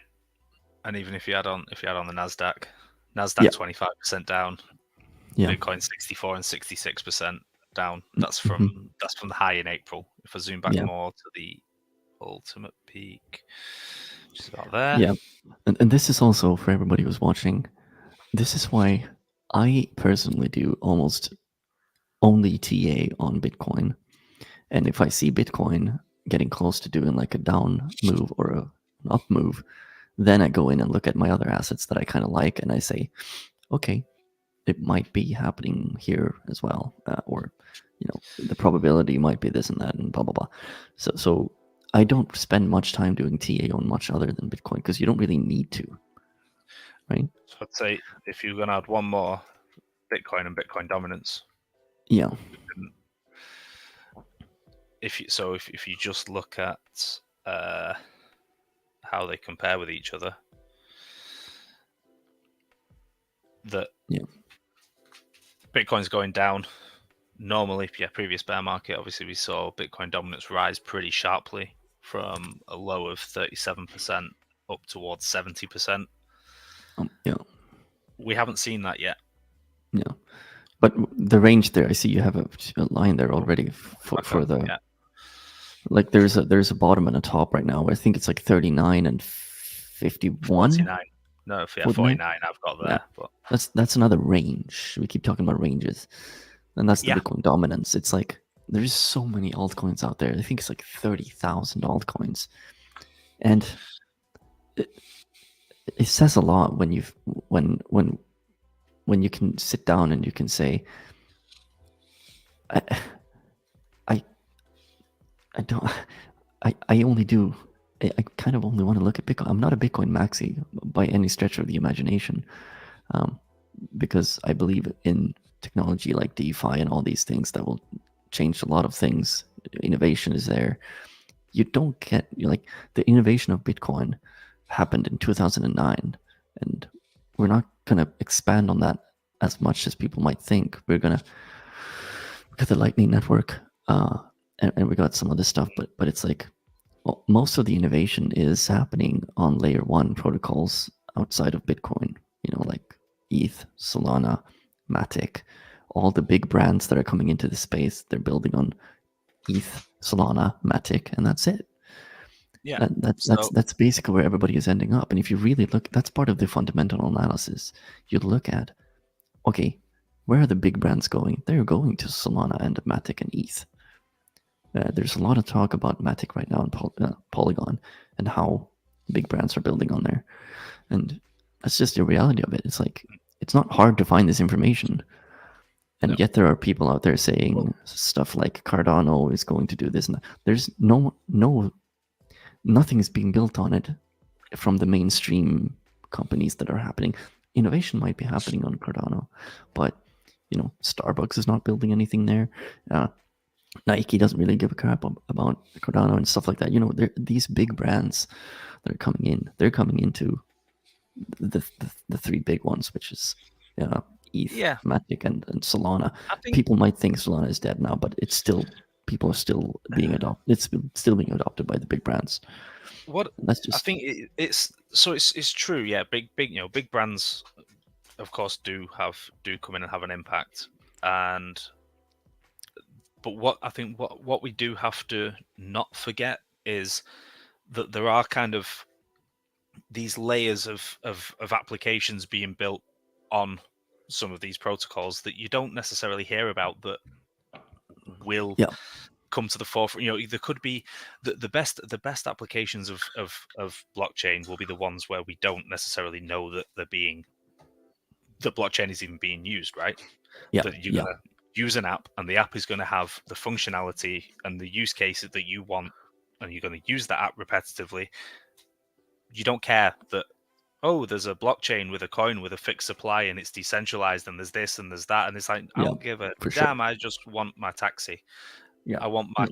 and even if you add on the Nasdaq 25% down, Bitcoin 64 and 66% down. That's from the high in April. If I zoom back more to the ultimate peak, which is about there. Yeah, and this is also for everybody who's watching. This is why I personally do almost only TA on Bitcoin, and if I see Bitcoin getting close to doing like a down move or an up move, then I go in and look at my other assets that I kind of like, and I say, okay, it might be happening here as well, or the probability might be this and that, and blah blah blah. So I don't spend much time doing TA on much other than Bitcoin because you don't really need to, right? So I'd say if you're going to add one more, Bitcoin and Bitcoin dominance. Yeah. If you just look at how they compare with each other, Bitcoin's going down. Normally, previous bear market, obviously we saw Bitcoin dominance rise pretty sharply from a low of 37% up towards 70%. Yeah. We haven't seen that yet. Yeah. But the range there, I see you have a line there already for the. Yeah. Like there's a bottom and a top right now. I think it's like 39 and 51. 49. No, yeah, 49 I've got there. Yeah. But that's another range. We keep talking about ranges. And that's the Yeah. Bitcoin dominance. It's like there's so many altcoins out there. I think it's like 30,000 altcoins. And it says a lot when you can sit down and you can say, I don't. I only do. I kind of only want to look at Bitcoin. I'm not a Bitcoin maxi by any stretch of the imagination, because I believe in technology like DeFi and all these things that will change a lot of things. Innovation is there. You don't get like the innovation of Bitcoin happened in 2009, and we're not gonna expand on that as much as people might think. We're gonna look at the Lightning Network. And we got some other stuff, but it's like, well, most of the innovation is happening on layer 1 protocols outside of Bitcoin, like ETH, Solana, MATIC, all the big brands that are coming into the space, they're building on ETH, Solana, MATIC, and that's it. Yeah. That's basically where everybody is ending up. And if you really look, that's part of the fundamental analysis. You look at, okay, where are the big brands going? They're going to Solana and MATIC and ETH. There's a lot of talk about MATIC right now in Polygon and how big brands are building on there. And that's just the reality of it. It's like, it's not hard to find this information. And yet there are people out there saying stuff like Cardano is going to do this. And there's nothing is being built on it from the mainstream companies that are happening. Innovation might be happening on Cardano, but, Starbucks is not building anything there. Nike doesn't really give a crap about Cardano and stuff like that. These big brands that are coming in, they're coming into the three big ones, which is ETH, MATIC, and Solana. People might think Solana is dead now, but people are still being adopted. It's still being adopted by the big brands. I think it's true. Yeah, big brands, of course, do come in and have an impact. But what we do have to not forget is that there are kind of these layers of applications being built on some of these protocols that you don't necessarily hear about that will come to the forefront. There could be the best applications of blockchain will be the ones where we don't necessarily know that the blockchain is even being used, right? That you're gonna use an app, and the app is going to have the functionality and the use cases that you want, and you're going to use that app repetitively. You don't care that, there's a blockchain with a coin with a fixed supply and it's decentralized and there's this and there's that, and it's like, I don't give a damn. Sure. I just want my taxi. I want my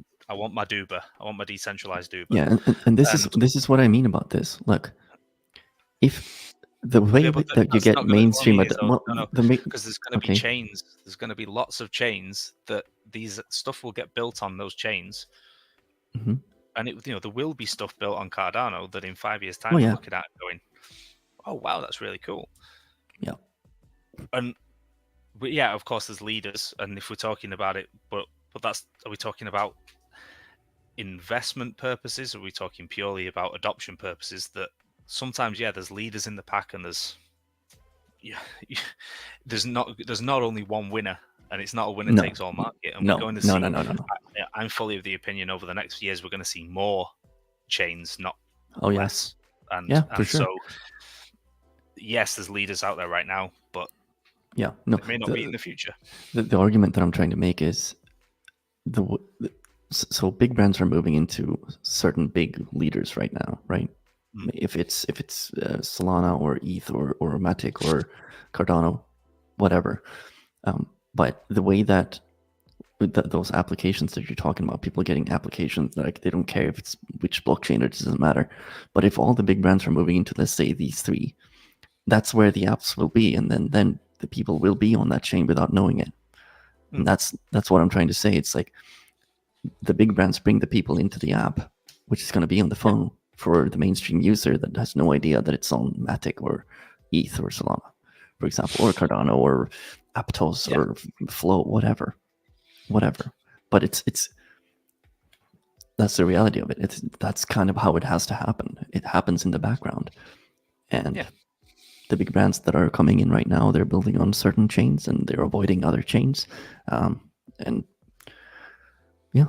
Duber. I want my decentralized Duber. Yeah, and this is what I mean about this. Look, if the way that you get mainstream, because there's going to be chains. There's going to be lots of chains that these stuff will get built on those chains, and there will be stuff built on Cardano that in 5 years' time we're looking at going, oh wow, that's really cool. Yeah, but of course there's leaders, and if we're talking about it, but are we talking about investment purposes? Or are we talking purely about adoption purposes? That sometimes, there's leaders in the pack, and there's not only one winner, and it's not a winner takes all market. And we're going to see. No. I'm fully of the opinion over the next few years we're going to see more chains, not less. And for sure. So, yes, there's leaders out there right now, but they may not be in the future. The argument that I'm trying to make is so big brands are moving into certain big leaders right now, right? If it's Solana or ETH or MATIC or Cardano, whatever. But the way that those applications that you're talking about, people getting applications, like they don't care if it's which blockchain, it doesn't matter. But if all the big brands are moving into, let's say, these three, that's where the apps will be, and then the people will be on that chain without knowing it. And that's what I'm trying to say. It's like the big brands bring the people into the app, which is going to be on the phone for the mainstream user that has no idea that it's on MATIC or ETH or Solana, for example, or Cardano or Aptos or Flow, whatever. But it's that's the reality of it. That's kind of how it has to happen. It happens in the background, and the big brands that are coming in right now, they're building on certain chains and they're avoiding other chains, and yeah,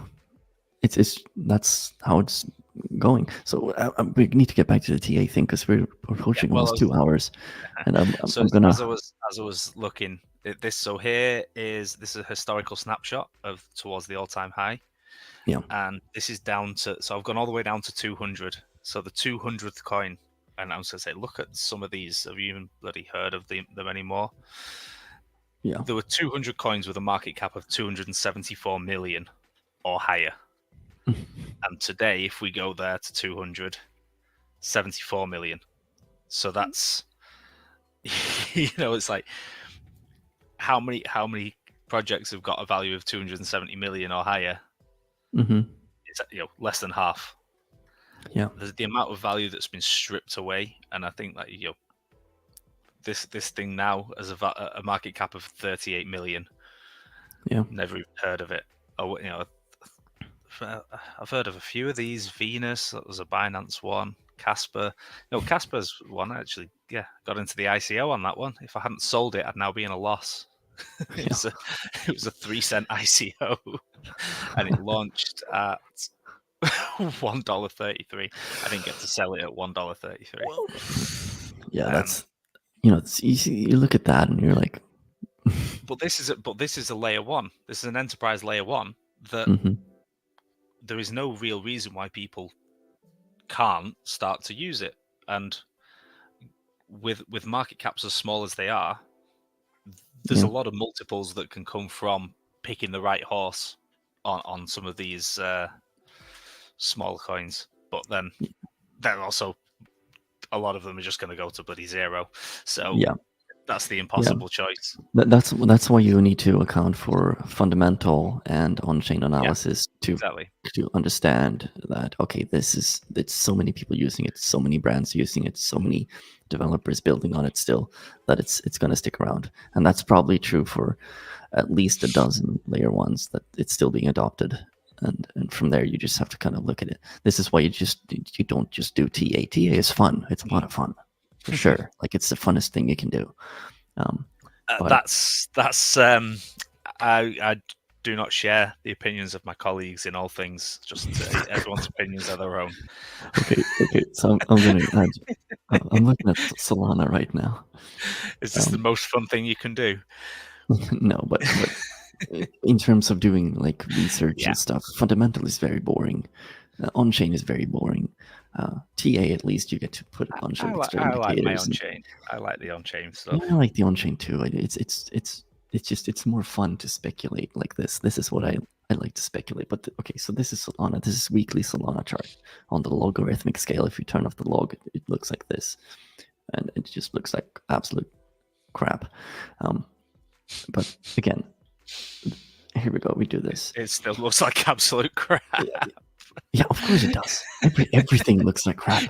it's that's how it's going. So we need to get back to the TA thing because we're approaching almost 2 hours, and I'm gonna. As I was looking at this, so this is a historical snapshot of towards the all-time high. Yeah. And this is down to, so I've gone all the way down to 200. So the 200th coin, and I was going to say, look at some of these. Have you even bloody heard of them anymore? Yeah. There were 200 coins with a market cap of 274 million or higher. And today, if we go there to 274 million. So that's, it's like, how many projects have got a value of 270 million or higher? It's less than half. Yeah, there's the amount of value that's been stripped away, and I think that this thing now has a market cap of 38 million. Yeah, never even heard of it. Oh, I've heard of a few of these. Venus, that was a Binance one. Casper, Casper's one actually. Yeah, got into the ICO on that one. If I hadn't sold it, I'd now be in a loss. It was a 3-cent ICO, and it launched at $1.33. I didn't get to sell it at $1.33. Yeah, that's it's easy. You look at that and you're like, but this is a layer one. This is an enterprise layer one that there is no real reason why people can't start to use it. And with market caps as small as they are, there's a lot of multiples that can come from picking the right horse on some of these small coins. But then also a lot of them are just going to go to bloody zero. So that's the impossible choice. That's why you need to account for fundamental and on-chain analysis to understand that, okay, it's so many people using it, so many brands using it, so many developers building on it still, that it's going to stick around. And that's probably true for at least a dozen layer ones that it's still being adopted. And from there, you just have to kind of look at it. This is why you don't just do TA. TA is fun. It's a lot of fun, for sure. Like, it's the funnest thing you can do. I do not share the opinions of my colleagues in all things. Just everyone's opinions are their own. Okay. So I'm looking at Solana right now. Is this the most fun thing you can do? No, but in terms of doing like research and stuff, fundamental is very boring. On-chain is very boring. TA, at least you get to put a bunch of extra indicators. I like my on-chain. I like the on-chain stuff. Yeah, I like the on-chain too. It's more fun to speculate like this. This is what I like to speculate. But okay, so this is Solana. This is weekly Solana chart on the logarithmic scale. If you turn off the log, it looks like this, and it just looks like absolute crap. But again, here we go. We do this. It still looks like absolute crap. Yeah, of course it does. Everything looks like crap.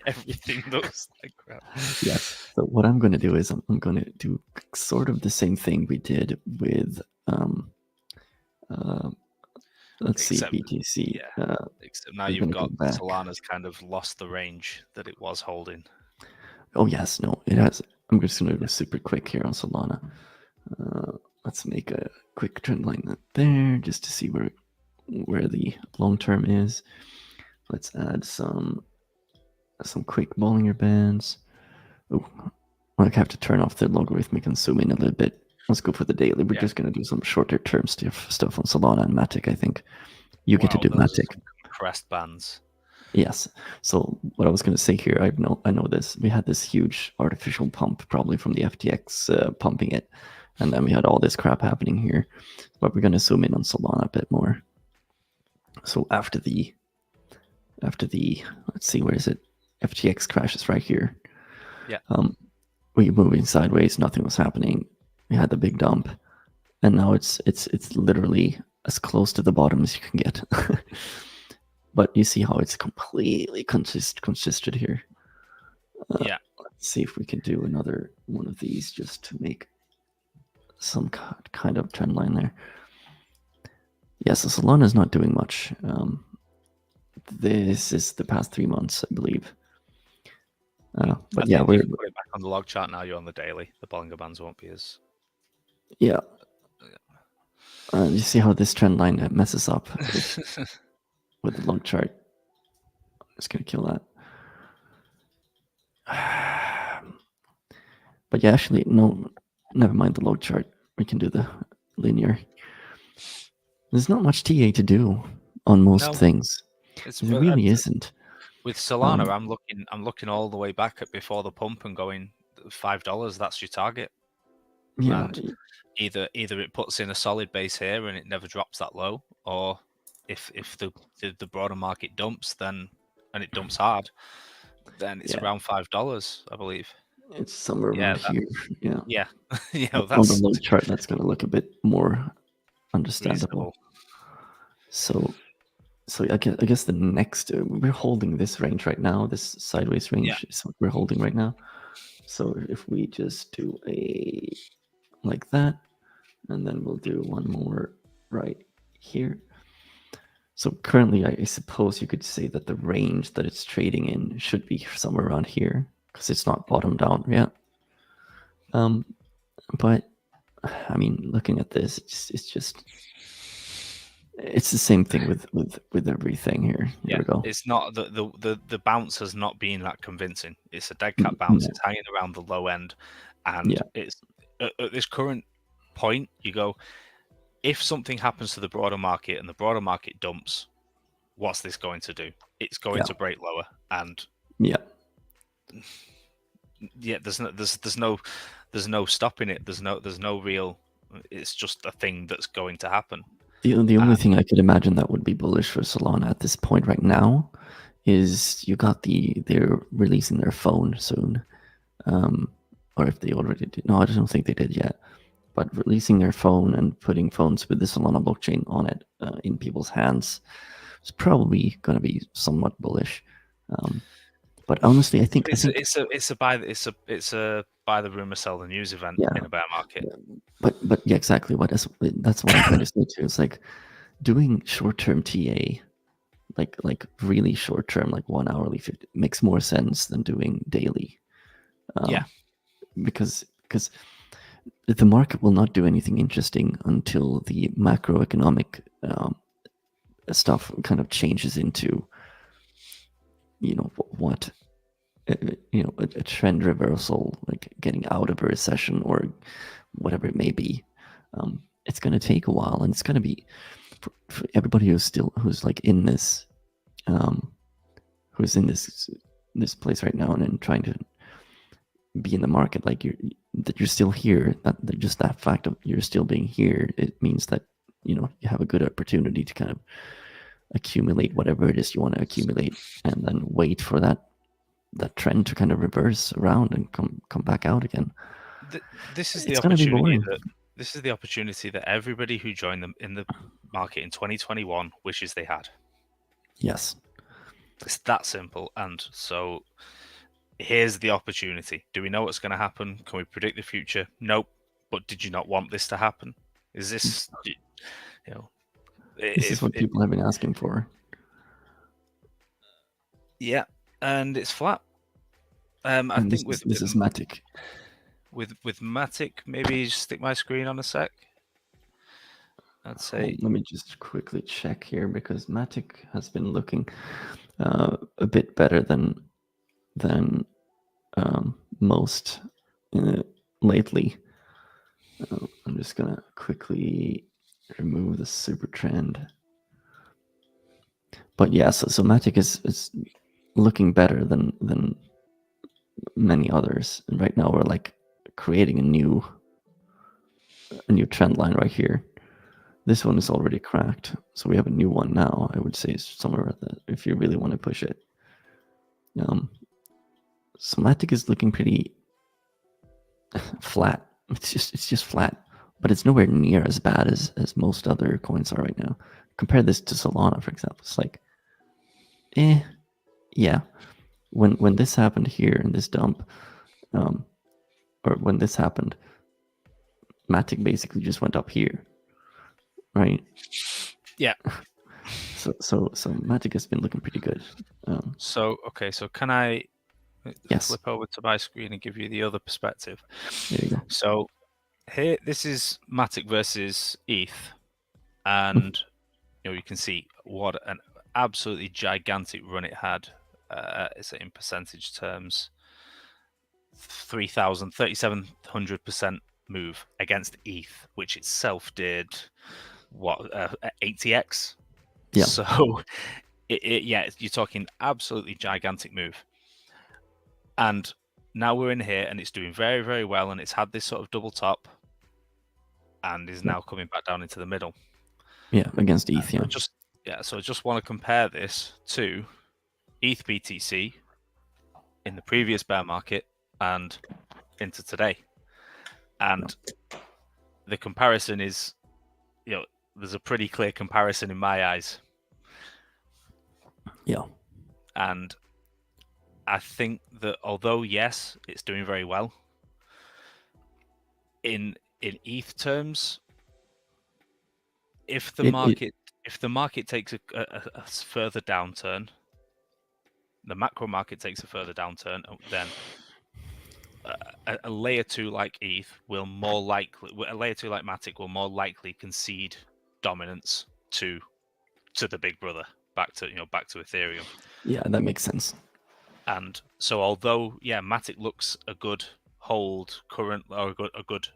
Everything looks like crap. Yeah. So what I'm going to do is I'm going to do sort of the same thing we did with BTC. Yeah. Except now you've got Solana's kind of lost the range that it was holding. Oh yes, no, it has. I'm just going to go super quick here on Solana. Let's make a quick trend line there just to see where the long term is. Let's add some quick Bollinger Bands. Oh, I have to turn off the logarithmic and zoom in a little bit. Let's go for the daily. We're just going to do some shorter term stuff on Solana and MATIC. I think you get to do MATIC. Compressed bands. Yes. So what I was going to say here, I know this. We had this huge artificial pump, probably from the FTX pumping it, and then we had all this crap happening here. But we're going to zoom in on Solana a bit more. So after the let's see, where is it? FTX crashes right here. Yeah. We were moving sideways. Nothing was happening. We had the big dump, and now it's literally as close to the bottom as you can get. But you see how it's completely consisted here. Yeah. Let's see if we can do another one of these just to make some kind of trend line there. Yes, so Solana is not doing much. This is the past 3 months, I believe. But yeah, we're put it back on the log chart now. You're on the daily. The Bollinger Bands won't be as. Yeah. You see how this trend line messes up with the log chart. I'm just gonna kill that. But yeah, actually, no, never mind the log chart. We can do the linear. There's not much TA to do on most things. There really isn't. With Solana, I'm looking all the way back at before the pump and going $5. That's your target. Yeah. And either it puts in a solid base here and it never drops that low, or if the broader market dumps, then and it dumps hard, then it's around $5, I believe. It's somewhere around here. Yeah. Yeah. On the log chart, that's going to look a bit more understandable. Reasonable. So I guess the next we're holding this range right now. This sideways range is what we're holding right now. So if we just do a like that, and then we'll do one more right here. So currently, I suppose you could say that the range that it's trading in should be somewhere around here because it's not bottomed out yet. But I mean, looking at this, it's the same thing with everything here. Here we go. It's not the bounce has not been that convincing. It's a dead cat bounce. No. It's hanging around the low end, and it's at this current point. You go, if something happens to the broader market and the broader market dumps, what's this going to do? It's going to break lower, and there's no stopping it. There's no real. It's just a thing that's going to happen. The only thing I could imagine that would be bullish for Solana at this point right now is you got they're releasing their phone soon, or if they already did. No, I don't think they did yet. But releasing their phone and putting phones with the Solana blockchain on it in people's hands is probably going to be somewhat bullish. But honestly, I think it's a buy the rumor, sell the news event in a bear market. But yeah, exactly. That's what I'm trying to say too. It's like doing short-term TA, like really short-term, like 1 hourly, 50, makes more sense than doing daily. Because the market will not do anything interesting until the macroeconomic stuff kind of changes into, what, a trend reversal, like getting out of a recession or whatever it may be. It's going to take a while, and it's going to be for everybody who's like in this, who's in this place right now and trying to be in the market, like you're still here. That just that fact of you're still being here, it means that you have a good opportunity to kind of accumulate whatever it is you want to accumulate, and then wait for that trend to kind of reverse around and come back out again. This is the opportunity this is the opportunity that everybody who joined them in the market in 2021 wishes they had. Yes, it's that simple. And so here's the opportunity. Do we know what's going to happen? Can we predict the future? Nope. But did you not want this to happen? Is this, this is what people have been asking for. Yeah, and it's flat. I think this is MATIC. With MATIC, maybe stick my screen on a sec. I'd say. Let me just quickly check here, because MATIC has been looking a bit better than most lately. I'm just gonna quickly remove the super trend. But yeah, so MATIC is looking better than many others, and right now we're like creating a new trend line right here. This one is already cracked, so we have a new one now. I would say somewhere at that, if you really want to push it. So MATIC is looking pretty flat. It's just flat, but it's nowhere near as bad as most other coins are right now. Compare this to Solana, for example. It's like, yeah. When this happened here in this dump, or when this happened, MATIC basically just went up here, right? Yeah. So MATIC has been looking pretty good. So can I Yes. flip over to my screen and give you the other perspective? There you go. So here, this is MATIC versus ETH, and you can see what an absolutely gigantic run it had. Is it in percentage terms? 3,700% move against ETH, which itself did what 80x. Yeah. So you're talking absolutely gigantic move. And now we're in here, and it's doing very, very well, and it's had this sort of double top, and is now coming back down into the middle. Yeah, against ETH. So I just want to compare this to ETH BTC in the previous bear market and into today. And the comparison is, there's a pretty clear comparison in my eyes. Yeah. And I think that although, yes, it's doing very well, in ETH terms, if the market takes a further downturn, the macro market takes a further downturn, then a layer 2 like ETH will more likely, a layer 2 like MATIC will more likely concede dominance to the big brother, back to Ethereum. Yeah, that makes sense. And so although MATIC looks a good hold current, or a good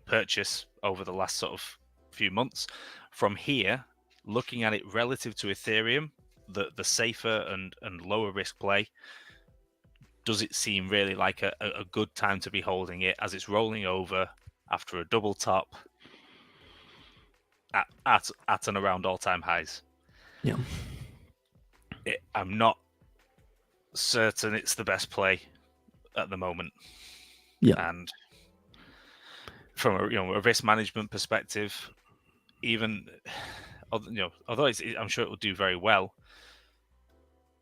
purchase over the last sort of few months, from here, looking at it relative to Ethereum, the safer and lower risk play, does it seem really like a good time to be holding it as it's rolling over after a double top at and around all-time highs? Yeah. I'm not certain it's the best play at the moment. Yeah. And from a risk management perspective, even although I'm sure it will do very well,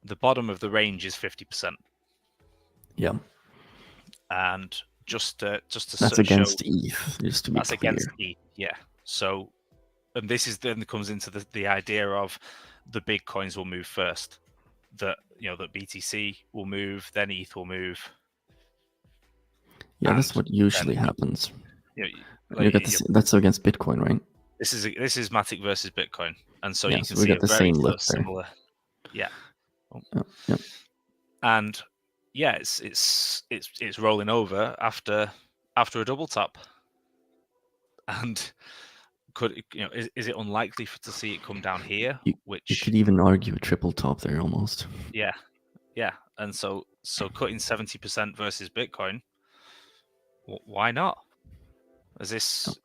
the bottom of the range is 50%. Yeah. And just to that's against ETH, just to be that's clear. Against ETH, yeah. So, and this is then comes into the idea of the big coins will move first. That that BTC will move, then ETH will move. Yeah, that's what usually happens. That's against Bitcoin, right? This is MATIC versus Bitcoin, and so yeah, you can so we see got the same look similar. Yeah. Yeah. And yeah, it's rolling over after a double top, and could is it unlikely to see it come down here? You could even argue a triple top there almost. Yeah, and so cutting 70% versus Bitcoin, why not? Is this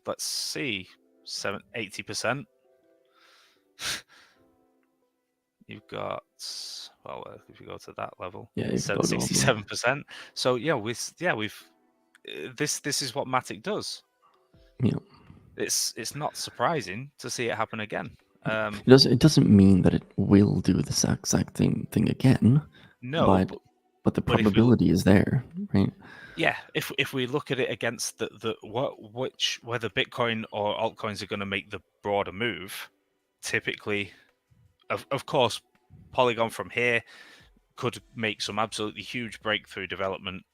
let's see, 80%. You've got, well, if you go to that level, 67%. So we've this is what MATIC does. Yeah, it's not surprising to see it happen again. It doesn't mean that it will do the exact same thing again. No, but the probability is there, right? Yeah, if we look at it against whether Bitcoin or altcoins are going to make the broader move, typically, of course, Polygon from here could make some absolutely huge breakthrough development,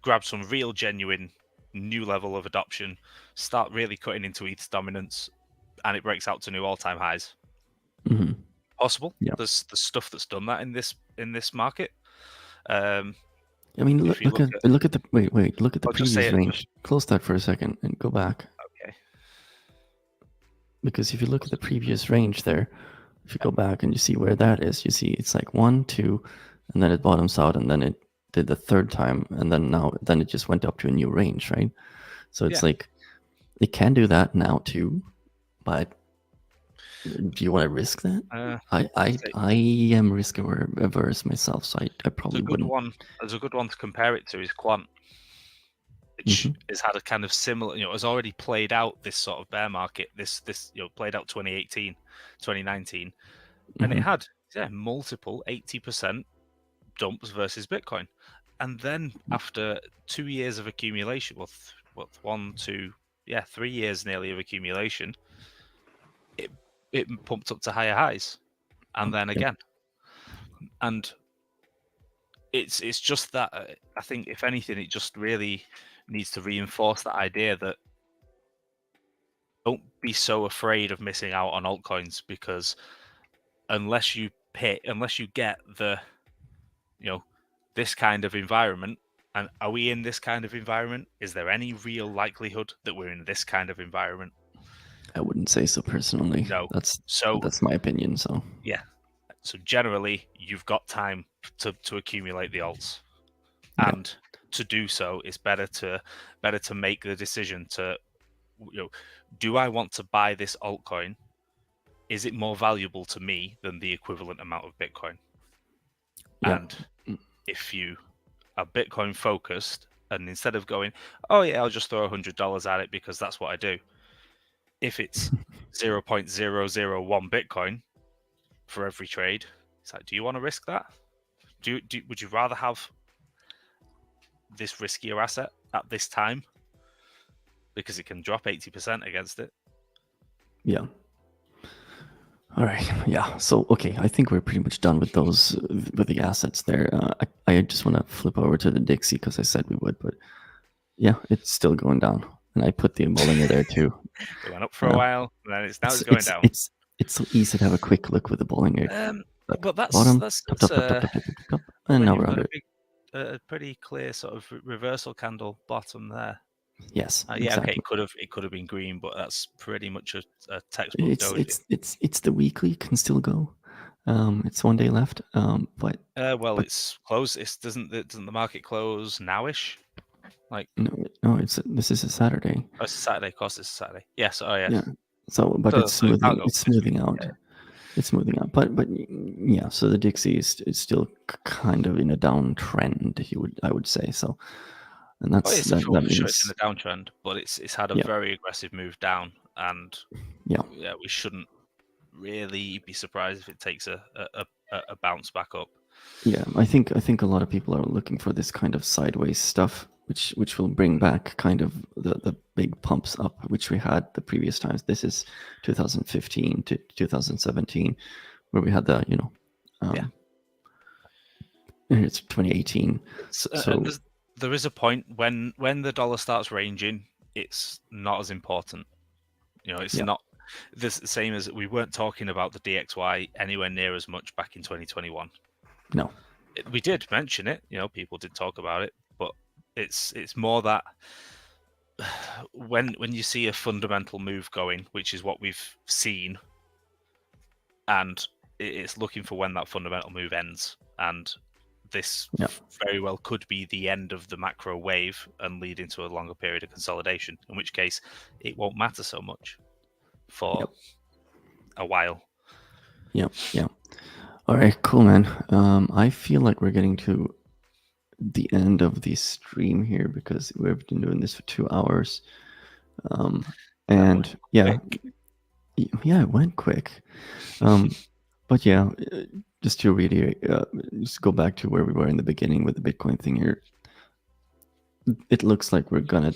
grab some real genuine new level of adoption, start really cutting into ETH's dominance, and it breaks out to new all-time highs. Mm-hmm. Possible. Yeah. There's stuff that's done that in this market. I mean, look at the look at the previous range. Close that for a second and go back. Okay. Because if you look at the previous range there, if you go back and you see where that is, you see it's like 1, 2, and then it bottoms out, and then it did the third time, and then it just went up to a new range, right? So it's like it can do that now too, but do you want to risk that? I am risk averse myself, so I probably wouldn't. There's a good one to compare it to is Quant, which has had a kind of similar, has already played out this sort of bear market. This played out 2018, 2019, and it had multiple 80% dumps versus Bitcoin. And then after 2 years of accumulation, well, 3 years nearly of accumulation, it pumped up to higher highs, and then again, and it's just that I think if anything, it just really needs to reinforce that idea that don't be so afraid of missing out on altcoins, because unless you get the, this kind of environment, and are we in this kind of environment? Is there any real likelihood that we're in this kind of environment? I wouldn't say so personally. No. That's my opinion. So yeah. So generally, you've got time to accumulate the alts, and to do so, it's better to make the decision to, do I want to buy this altcoin? Is it more valuable to me than the equivalent amount of Bitcoin? Yeah. And if you are Bitcoin focused, and instead of going, oh yeah, I'll just throw $100 at it because that's what I do. If it's 0.001 Bitcoin for every trade, it's like, do you want to risk that? Would you rather have this riskier asset at this time because it can drop 80% against it? Yeah. All right. Yeah. So, okay. I think we're pretty much done with those, with the assets there. I just want to flip over to the Dixie because I said we would, but yeah, it's still going down. And I put the Bollinger there too. It went up for a while, and then it's going down. It's so easy to have a quick look with the Bollinger. But that's bottom, top, and now we're under it. A pretty clear sort of reversal candle bottom there. Yes. Yeah. Exactly. Okay. It could have been green, but that's pretty much a textbook doji. It's the weekly can still go. It's 1 day left. But it's closed. Doesn't the market close nowish? Like no, this is a Saturday. Oh, it's a Saturday. Of course, it's a Saturday. Yes. Oh, yeah. Yeah. So, but it's smoothing. It's smoothing out. Yeah. It's smoothing out. But yeah. So the Dixie is still kind of in a downtrend. I would say so. And that's that means it's in a downtrend, but it's had a very aggressive move down, and we shouldn't really be surprised if it takes a bounce back up. Yeah, I think a lot of people are looking for this kind of sideways stuff, which will bring back kind of the big pumps up which we had the previous times. This is 2015 to 2017, where we had the it's 2018. So there is a point when the dollar starts ranging, it's not as important. It's not the same as we weren't talking about the DXY anywhere near as much back in 2021. No, we did mention it. People did talk about it, but it's more that when you see a fundamental move going, which is what we've seen, and it's looking for when that fundamental move ends, and this very well could be the end of the macro wave and lead into a longer period of consolidation, in which case it won't matter so much for a while. Yeah. All right, cool, man. I feel like we're getting to the end of the stream here because we've been doing this for 2 hours. And it went quick. But yeah, just to reiterate, just go back to where we were in the beginning with the Bitcoin thing here. It looks like we're gonna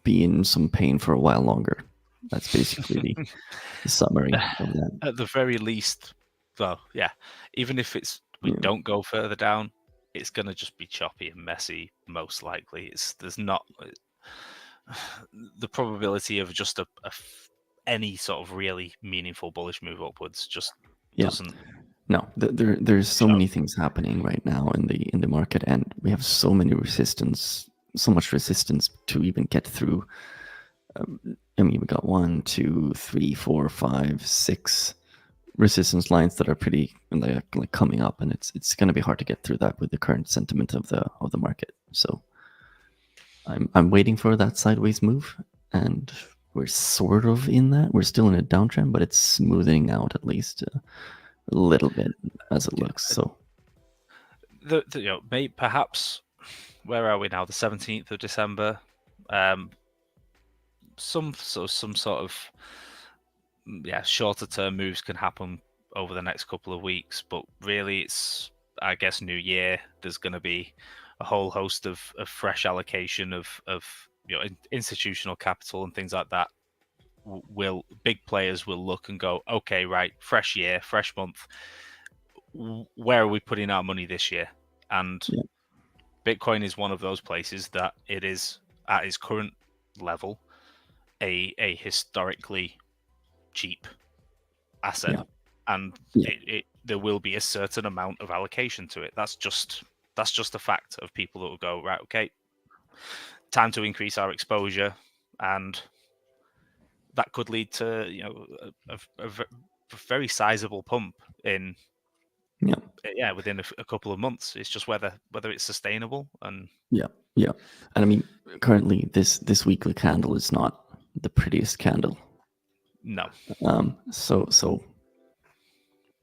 be in some pain for a while longer. That's basically the summary of that. At the very least, well, yeah. Even if we don't go further down, it's gonna just be choppy and messy. Most likely, there's not the probability of just any sort of really meaningful bullish move upwards just doesn't. No, there's so many things happening right now in the market, and we have so much resistance to even get through. We got 1, 2, 3, 4, 5, 6 resistance lines that are pretty like coming up, and it's going to be hard to get through that with the current sentiment of the market. So I'm waiting for that sideways move, and we're sort of in that. We're still in a downtrend, but it's smoothing out at least a little bit as it looks. So perhaps, where are we now? The 17th of December. Some sort of shorter term moves can happen over the next couple of weeks, but really it's I guess, new year, there's going to be a whole host of fresh allocation of institutional capital and things like that. Big players will look and go, okay, right, fresh year, fresh month. Where are we putting our money this year? And Bitcoin is one of those places that it is at its current level a historically cheap asset, and there will be a certain amount of allocation to it. That's just a fact of people that will go, right, okay, time to increase our exposure, and that could lead to a very sizable pump in within a couple of months. It's just whether it's sustainable. And and I mean, currently this weekly candle is not the prettiest candle. No. So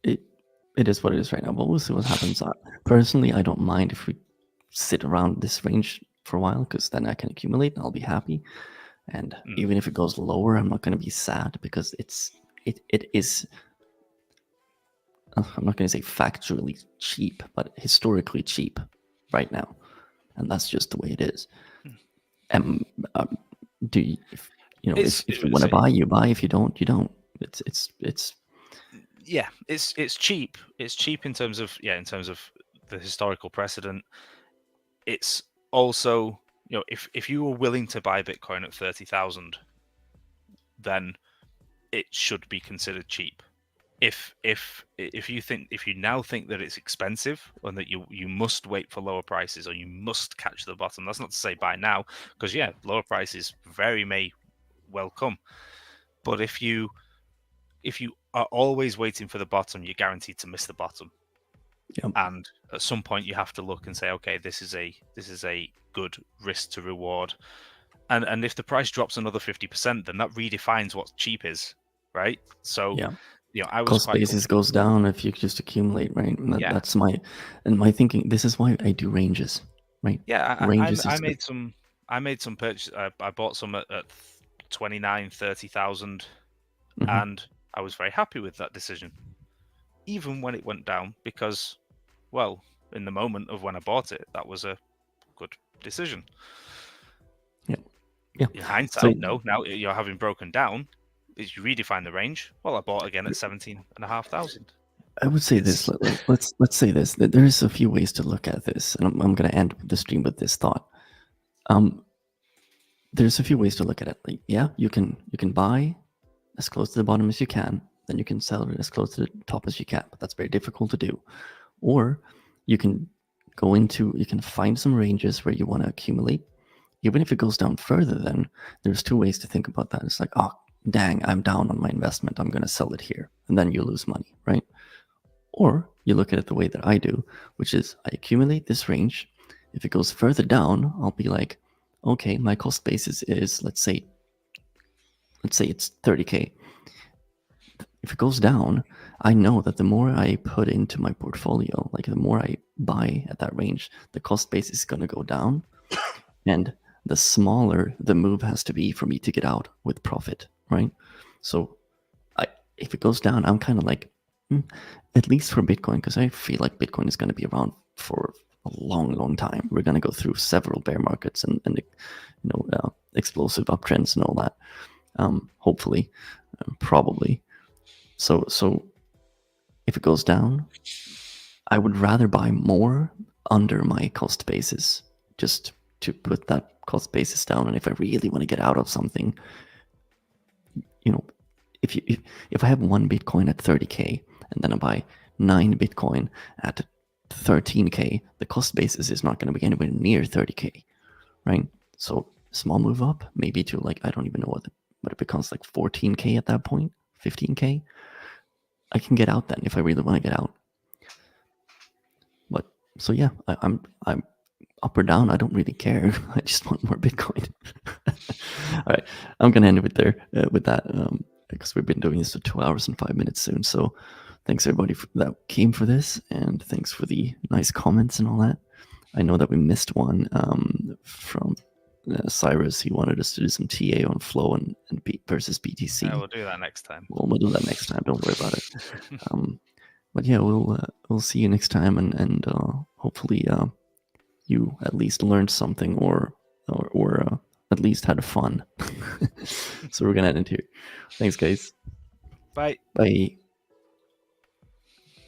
it is what it is right now, but we'll see what happens. Personally, I don't mind if we sit around this range for a while, because then I can accumulate and I'll be happy. And even if it goes lower, I'm not going to be sad, because it is, I'm not going to say factually cheap, but historically cheap right now, and that's just the way it is. Do you, if you want to buy, you buy. If you don't, you don't. It's yeah, it's cheap. It's cheap in terms of the historical precedent. It's also, if you were willing to buy Bitcoin at 30,000, then it should be considered cheap. If you now think that it's expensive and that you must wait for lower prices, or you must catch the bottom, that's not to say buy now, because lower prices may well come. But if you are always waiting for the bottom, you're guaranteed to miss the bottom. And at some point you have to look and say, okay, this is a good risk to reward. And if the price drops another 50%, then that redefines what cheap is, right? So I was cost basis goes down if you just accumulate, right? That's my thinking. This is why I do ranges, right? Ranges. I made some purchase. I bought some at 29,000, 30,000, and I was very happy with that decision, even when it went down, because, well, in the moment of when I bought it, that was a good decision. In hindsight, no. Now you're having broken down, is you redefine the range. Well, I bought again at 17,500. I would say this. Let's say this. That there is a few ways to look at this, and I'm going to end the stream with this thought. There's a few ways to look at it. Like, you can buy as close to the bottom as you can, then you can sell it as close to the top as you can, but that's very difficult to do. Or you can find some ranges where you want to accumulate. Even if it goes down further, then there's two ways to think about that. It's like, oh, dang, I'm down on my investment, I'm going to sell it here. And then you lose money, right? Or you look at it the way that I do, which is I accumulate this range. If it goes further down, I'll be like, okay, my cost basis is, let's say it's 30K. If it goes down, I know that the more I put into my portfolio, like the more I buy at that range, the cost base is going to go down. And the smaller the move has to be for me to get out with profit, right? So if it goes down, I'm kind of like, at least for Bitcoin, because I feel like Bitcoin is going to be around for a long, long time. We're going to go through several bear markets and explosive uptrends and all that. Hopefully, probably. So if it goes down, I would rather buy more under my cost basis, just to put that cost basis down. And if I really want to get out of something, if I have 1 Bitcoin at 30K and then I buy 9 Bitcoin at 13K, the cost basis is not going to be anywhere near 30K, right? So small move up, maybe to like, I don't even know what it becomes, like 14K at that point, 15K. I can get out then if I really want to get out. But so yeah, I'm up or down, I don't really care. I just want more Bitcoin. All right, I'm gonna end it with that because we've been doing this for 2 hours and 5 minutes soon. So thanks everybody that came for this, and thanks for the nice comments and all that. I know that we missed one from Cyrus. He wanted us to do some TA on Flow and versus BTC. Yeah, we'll do that next time. We'll do that next time. Don't worry about it. But yeah, we'll we'll see you next time, and hopefully you at least learned something or at least had fun. So we're gonna end it here. Thanks, guys. Bye. Bye.